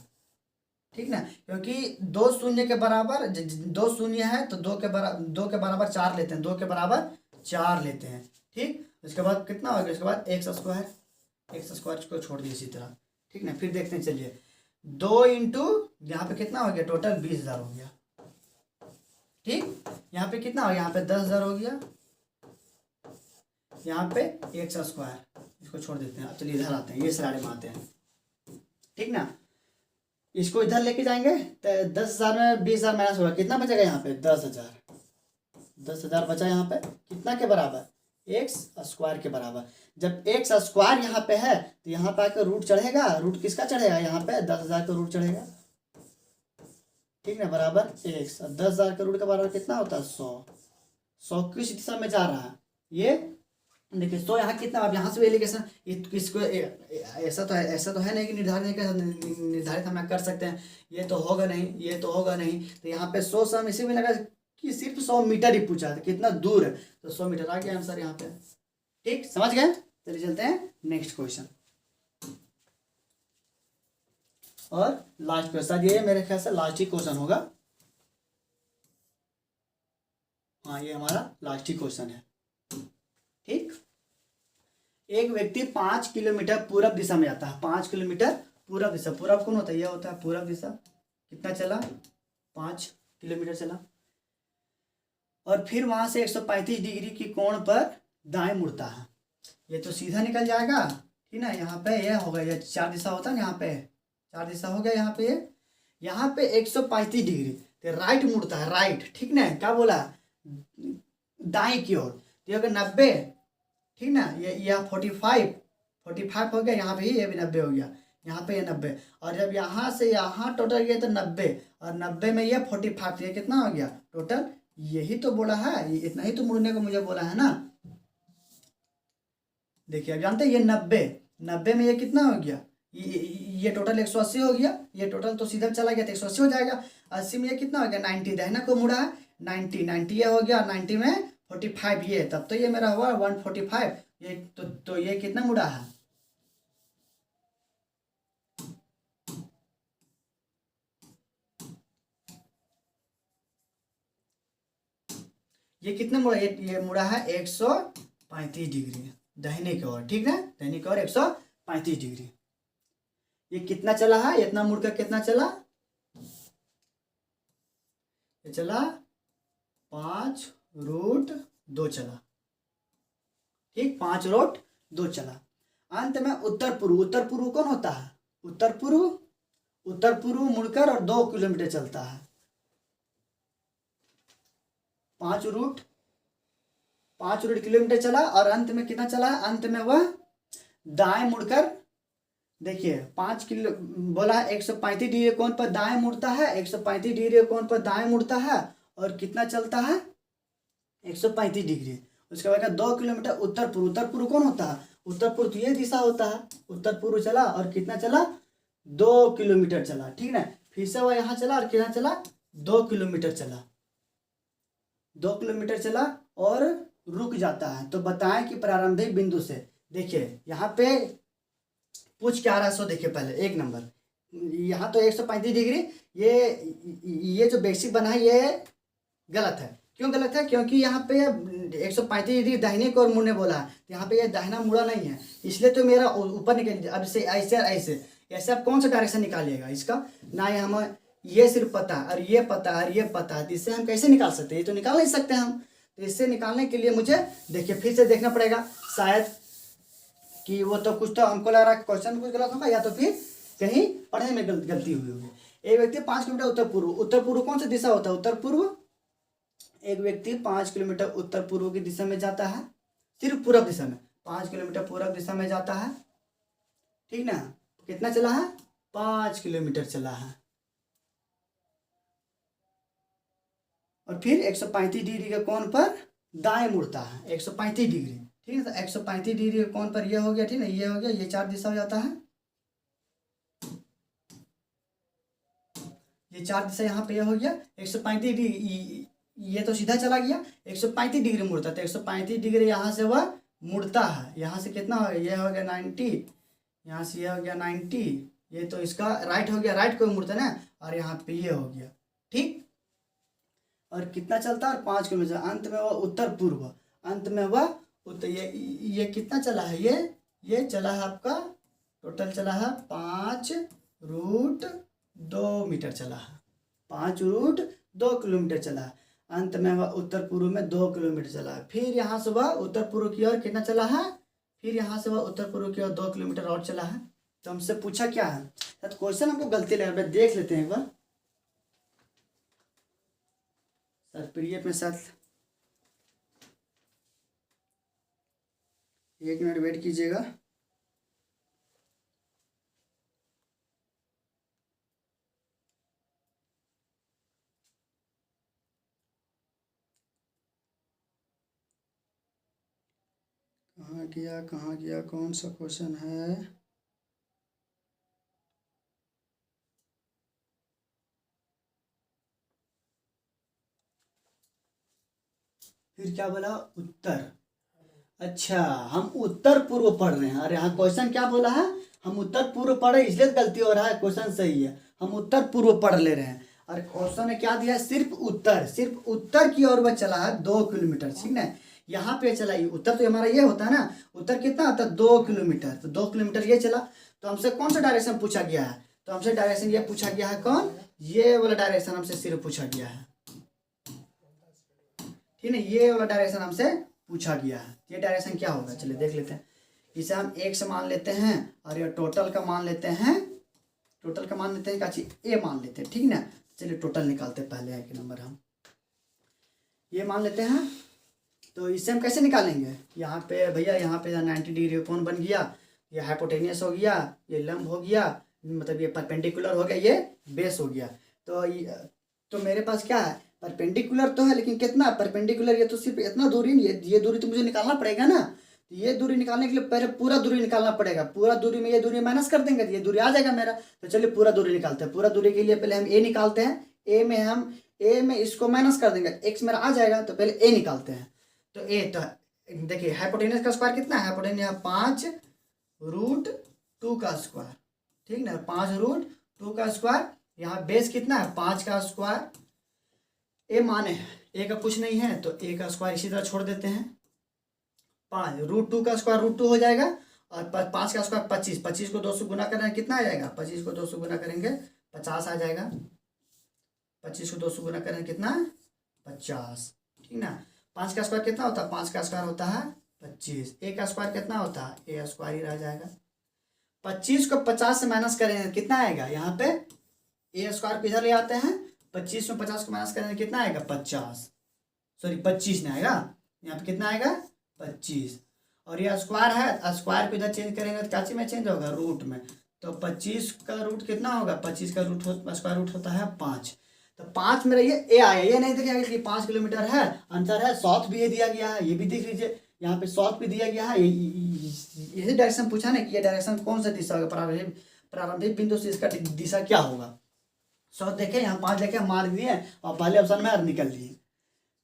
Speaker 1: ठीक ना, क्योंकि दो शून्य के बराबर दो शून्य है तो दो के बराबर 4 लेते हैं, 2 के बराबर 4 लेते हैं, ठीक। उसके बाद कितना हो गया, उसके बाद एक्स स्क्वायर को छोड़ दिए इसी तरह, ठीक ना। फिर देखते हैं, चलिए 2 इंटू यहाँ पे कितना हो गया टोटल 20,000 हो गया, ठीक। यहाँ पे कितना हो गया, यहाँ पे 10,000 हो गया, यहाँ पे एक्स स्क्वायर, इसको छोड़ देते हैं। अब चलिए इधर आते हैं, ये सरारे में आते हैं, ठीक ना। इसको इधर लेके जाएंगे तो 10,000 में 20,000 माइनस होगा, कितना बचेगा यहाँ पे 10,000, 10,000 बचा यहाँ पे कितना के बराबर एक्स स्क्वायर के बराबर। जब एक्स स्क्वायर यहाँ पे है तो यहाँ पे आकर रूट चढ़ेगा, रूट किसका चढ़ेगा यहाँ पे 10,000 का रूट चढ़ेगा, ठीक ना, बराबर एक्स। 10,000 का रूट का बराबर कितना होता है 100 किस दिशा में जा रहा है ये देखिए 100 यहाँ कितना, अब यहाँ से भी एलिगेशन इसको ऐसा तो है नहीं कि निर्धारित हम कर सकते हैं, ये तो होगा नहीं, ये तो होगा नहीं, तो यहाँ पे 100 से हम इसी में लगा कि सिर्फ 100 मीटर ही पूछा था, कितना दूर है तो 100 मीटर आ गया आंसर यहाँ पे, ठीक, समझ गए। चलिए चलते हैं नेक्स्ट क्वेश्चन और लास्ट क्वेश्चन, ये मेरे ख्याल से लास्ट ही क्वेश्चन होगा, हाँ ये हमारा लास्ट ही क्वेश्चन है, ठीक। एक व्यक्ति 5 किलोमीटर पूरब दिशा में जाता है, 5 किलोमीटर पूरब दिशा, पूरब कौन होता है, यह होता है पूरब दिशा, कितना चला 5 किलोमीटर चला, और फिर वहां से 135 डिग्री की कोण पर दाएं मुड़ता है। ये तो सीधा निकल जाएगा, ठीक ना, यहाँ पे ये होगा, ये 4 दिशा होता है, यहाँ पे 4 दिशा हो गया, यहाँ पे 135 डिग्री तो राइट मुड़ता है, राइट, ठीक ना, क्या बोला दाएं की ओर, तो अगर 90, ठीक ना, ये 45 हो गया, यहाँ पे ये भी 90 हो गया, यहाँ पे ये 90, और जब यहाँ से यहाँ टोटल गया तो 90, और 90 में ये 45, ये कितना हो गया टोटल, यही तो बोला है, ये इतना ही तो मुड़ने को मुझे बोला है ना। देखिए अब जानते हैं ये 90 में ये कितना हो गया, ये टोटल 180 हो गया, ये टोटल तो सीधा चला गया तो 180 हो जाएगा, 80 में ये कितना हो गया 90, दाहिना को मुड़ा है 90 ये हो गया, 90 में 45 ये, तब तो ये मेरा हुआ 145, ये तो ये कितना मुड़ा है, ये कितना मुड़ा, ये मुड़ा है 135 डिग्री दाहिने की ओर, ठीक है, दाहिने की ओर 135 डिग्री। ये कितना चला है, इतना मुड़कर कितना चला, ये चला 5√2 चला, ठीक, 5√2 चला। अंत में उत्तर पूर्व कौन होता है, उत्तर पूर्व मुड़कर और 2 किलोमीटर चलता है, 5 किलोमीटर चला और अंत में कितना चला, अंत में वह दाएं मुड़कर, देखिए 5 किलो बोला 135 डिग्री कोण पर दाएं मुड़ता है, 135 डिग्री कोण पर दाएं मुड़ता है और कितना चलता है 135 डिग्री। उसके बाद 2 किलोमीटर उत्तर पूर्व कौन होता है, उत्तर पूर्व तो ये दिशा होता है, उत्तर पूर्व चला और कितना चला 2 किलोमीटर चला, ठीक ना। फिर से वह यहाँ चला और कितना चला 2 किलोमीटर चला, 2 किलोमीटर चला और रुक जाता है। तो बताएं कि प्रारंभिक बिंदु से, देखिए यहाँ पे पूछ क्या रहा है, सो देखिए पहले 1 नंबर, यहाँ तो 135 डिग्री, ये जो बेसिक बना है ये गलत है। क्यों गलत है, क्योंकि यहाँ पे 135 डिग्री दाहिने को मुड़ने बोला है, यहाँ पे ये दाहिना मुड़ा नहीं है, इसलिए तो मेरा ऊपर निकल, अब से ऐसे ऐसे आप कौन सा डायरेक्शन निकालिएगा इसका, ना ही हमें ये सिर्फ पता है और ये पता है और ये पता है, इससे हम कैसे निकाल सकते हैं, ये तो निकाल नहीं सकते हम। तो इससे निकालने के लिए मुझे देखिए फिर से देखना पड़ेगा, शायद कि वो तो कुछ तो हमको लग रहा है क्वेश्चन कुछ गलत होगा या तो फिर कहीं पढ़ने में गलती हुई होगी। एक व्यक्ति 5 किलोमीटर उत्तर पूर्व कौन सा दिशा होता है, उत्तर पूर्व एक व्यक्ति 5 किलोमीटर उत्तर पूर्व की दिशा में जाता है, सिर्फ पूर्व दिशा में 5 किलोमीटर पूर्व दिशा में जाता है, ठीक ना। कितना चला है? 5 किलोमीटर चला है। और फिर 135 डिग्री के कोण पर दाएं मुड़ता है, 135 डिग्री, ठीक है। तो 135 डिग्री के कोण पर यह हो गया, ठीक है, ये हो गया, ये 4 दिशा हो जाता है, ये 4 दिशा यहाँ पे यह हो गया 135 डिग्री, ये तो सीधा चला गया, 135 डिग्री मुड़ता है। तो 135 डिग्री यहाँ से वह मुड़ता है, यहाँ से कितना हो गया, ये हो गया 90, यहाँ से यह हो गया 90, ये तो इसका राइट हो गया, राइट को मुड़ता है ना, और यहाँ पे ये हो गया, ठीक। और कितना चलता है? 5 किलोमीटर। अंत में वह उत्तर पूर्व, अंत में वह उत्तर, ये कितना चला है? ये चला है आपका, टोटल चला है 5√2 मीटर चला है, 5√2 किलोमीटर चला है। अंत में वह उत्तर पूर्व में 2 किलोमीटर चला है। फिर यहाँ से वह उत्तर पूर्व की ओर कितना चला है? फिर यहाँ से वह उत्तर पूर्व की ओर 2 किलोमीटर और चला है। तो हमसे पूछा क्या है? तो क्वेश्चन हमको गलती लगा, देख लेते हैं एक बार सर, पीडीएफ में साथ 1 मिनट वेट कीजिएगा। कहाँ गया, कौन सा क्वेश्चन है? फिर क्या बोला? उत्तर। अच्छा, हम उत्तर पूर्व पढ़ रहे हैं। अरे हाँ, क्वेश्चन क्या बोला है? हम उत्तर पूर्व पढ़े, इसलिए गलती हो रहा है। क्वेश्चन सही है, हम उत्तर पूर्व पढ़ ले रहे हैं। और क्वेश्चन ने क्या दिया? सिर्फ उत्तर की ओर वह चला है 2 किलोमीटर, ठीक ना। यहाँ पे चला, ये उत्तर तो हमारा ये होता है ना, उत्तर कितना होता है? 2 किलोमीटर। तो 2 किलोमीटर ये चला। तो हमसे कौन सा डायरेक्शन पूछा गया है? तो हमसे डायरेक्शन ये पूछा गया है, कौन? ये वाला डायरेक्शन हमसे सिर्फ पूछा गया है, ठीक है। ये वाला डायरेक्शन हमसे पूछा गया है। ये डायरेक्शन क्या होगा? चलिए देख लेते हैं। इसे हम x मान लेते हैं, और ये टोटल का मान लेते हैं, टोटल का मान लेते हैं, क्या चीज? a मान लेते हैं, ठीक ना। चलिए टोटल निकालते हैं, पहले एक नंबर हम ये मान लेते हैं। तो इससे हम कैसे निकालेंगे? यहाँ पे भैया, यहाँ पे 90 डिग्री कोण बन गया, ये हाइपोटेनियस हो गया, ये लंब हो गया, मतलब ये परपेंडिकुलर हो गया, ये बेस हो गया। तो मेरे पास क्या है? परपेंडिकुलर तो है, लेकिन कितना परपेंडिकुलर? ये तो सिर्फ इतना दूरी, ये दूरी तो मुझे निकालना पड़ेगा ना। तो ये दूरी निकालने के लिए पहले पूरा दूरी निकालना पड़ेगा। पूरा दूरी में ये दूरी माइनस कर देंगे तो ये दूरी आ जाएगा मेरा। तो चलिए पूरा दूरी निकालते हैं। पूरा दूरी के लिए पहले हम ए निकालते हैं। ए में इसको माइनस कर देंगे, एक्स मेरा आ जाएगा। तो पहले ए निकालते हैं। तो ए, तो देखिए हाइपोटेनस का स्क्वायर कितना है? हाइपोटेनस 5√2 का स्क्वायर, ठीक ना, 5√2 का स्क्वायर। यहाँ बेस कितना है? 5 का स्क्वायर। ए माने ए का कुछ नहीं है, तो ए का स्क्वायर इसी तरह छोड़ देते हैं। 5√2 का स्क्वायर √2 हो जाएगा, और 5 का स्क्वायर 25, 25 को 2 से गुना करेंगे कितना आ जाएगा? 25 को 2 से गुना करेंगे 50 आ जाएगा। 25 को 2 से गुना करेंगे कितना? 50, ठीक ना। 5 का स्क्वायर कितना होता है? 5 का स्क्वायर होता है 25। ए का स्क्वायर कितना होता है? ए स्क्वायर ही रह जाएगा। 25 को 50 से माइनस करेंगे कितना आएगा? यहाँ पे ए स्क्वायर को इधर ले आते हैं, 25 में 50 को माइनस करेंगे कितना आएगा? 50, सॉरी 25 नहीं आएगा, यहाँ पे कितना आएगा? 25। और ये स्क्वायर है, स्क्वायर को इधर चेंज करेंगे तो क्या में चेंज होगा? रूट में। तो 25 का रूट कितना होगा? 25 का रूट स्क्वायर रूट होता है 5। तो 5 मेरा ये ए आया, ये नहीं देखिए कि 5 किलोमीटर है, आंसर है। साउथ भी ये दिया गया है, ये भी देख लीजिए, यहाँ पे साउथ भी दिया गया है। यही डायरेक्शन पूछा ना कि ये डायरेक्शन कौन सा दिशा होगा? प्रारंभिक बिंदु से इसका दिशा क्या होगा? साउथ देखे, यहाँ 5 देखे, मार दिए और पहले ऑप्शन में निकल लिए।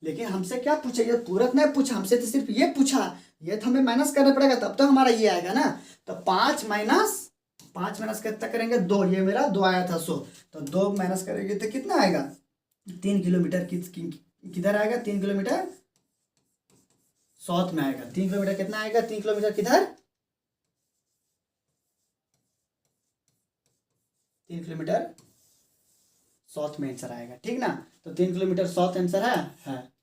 Speaker 1: लेकिन हमसे क्या पूछा? ये पूरक नहीं पूछा हमसे, तो सिर्फ ये पूछा। ये तो हमें माइनस करना पड़ेगा, तब तो हमारा ये आएगा ना। तो 5 माइनस कितना करेंगे? 2, ये मेरा 2 आया था 100, तो 2 माइनस करेंगे तो कितना आएगा? 3 किलोमीटर। किधर आएगा? 3 किलोमीटर साउथ में आएगा। 3 किलोमीटर कितना आएगा? 3 किलोमीटर किधर? 3 किलोमीटर साउथ में आंसर आएगा, ठीक ना। तो 3 किलोमीटर साउथ आंसर है।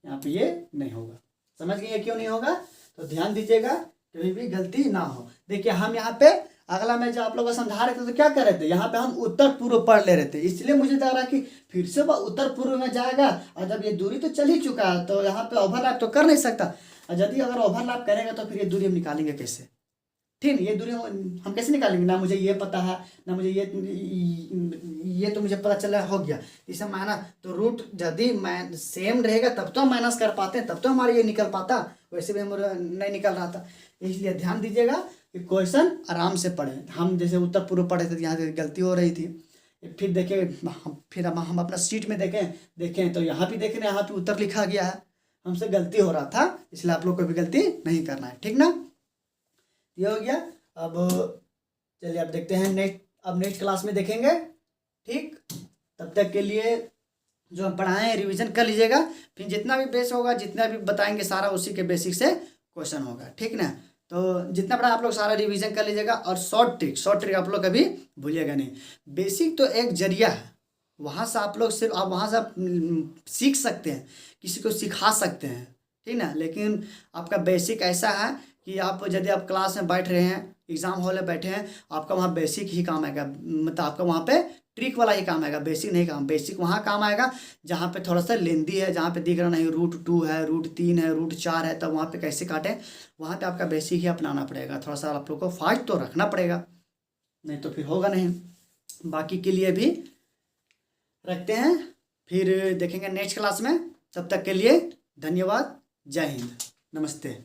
Speaker 1: यहाँ पे ये नहीं होगा। समझ गए क्यों नहीं होगा? तो ध्यान दीजिएगा, कभी भी गलती ना हो। देखिए हम यहाँ पे अगला मैं जब आप लोगों को समझा रहे थे तो क्या कर रहे थे, यहाँ पे हम उत्तर पूर्व पढ़ ले रहे थे, इसलिए मुझे लग रहा कि फिर से वह उत्तर पूर्व में जाएगा, और जब ये दूरी तो चल ही चुका है तो यहाँ पे ओवरलैप तो कर नहीं सकता, और यदि अगर ओवरलैप करेगा तो फिर ये दूरी हम निकालेंगे कैसे, ठीक है। ये दूरी हम कैसे निकालेंगे, ना मुझे ये पता है ना मुझे ये तो मुझे पता चला हो गया, इसे माना तो रूट यदि सेम रहेगा तब तो हम माइनस कर पाते हैं, तब तो हमारा ये निकल पाता, वैसे भी हमारा नहीं निकल रहा था। इसलिए ध्यान दीजिएगा कि क्वेश्चन आराम से पढ़ें। हम जैसे उत्तर पूर्व पढ़े थे तो यहाँ से गलती हो रही थी, फिर देखें फिर हम अपना सीट में देखें तो यहाँ भी देखें, यहाँ पे उत्तर लिखा गया है, हमसे गलती हो रहा था, इसलिए आप लोग को भी गलती नहीं करना है, ठीक ना। ये हो गया। अब चलिए अब देखते हैं नेक्स्ट क्लास में देखेंगे, ठीक। तब तक के लिए जो हम पढ़ाएं रिवीजन कर लीजिएगा, फिर जितना भी बेस होगा, जितना भी बताएंगे सारा उसी के बेसिक से क्वेश्चन होगा, ठीक ना। तो जितना पढ़ा आप लोग सारा रिवीजन कर लीजिएगा, और शॉर्ट ट्रिक आप लोग कभी भूलिएगा नहीं। बेसिक तो एक जरिया है, वहाँ से आप लोग सिर्फ आप वहाँ से आप सीख सकते हैं, किसी को सिखा सकते हैं, ठीक ना। लेकिन आपका बेसिक ऐसा है कि आप यदि आप क्लास में बैठ रहे हैं, एग्ज़ाम हॉल में बैठे हैं, आपका वहाँ बेसिक ही काम आएगा, मतलब आपका वहाँ पे ट्रिक वाला ही काम आएगा, बेसिक नहीं काम। बेसिक वहाँ काम आएगा जहाँ पे थोड़ा सा लेंदी है, जहाँ पे दिख रहा नहीं √2 है, √3 है, √4 है, तब वहाँ पे कैसे काटें, वहाँ पे आपका बेसिक ही अपनाना पड़ेगा। थोड़ा सा आप लोग को फाइट तो रखना पड़ेगा, नहीं तो फिर होगा नहीं। बाकी के लिए भी रखते हैं, फिर देखेंगे नेक्स्ट क्लास में। तब तक के लिए धन्यवाद, जय हिंद, नमस्ते।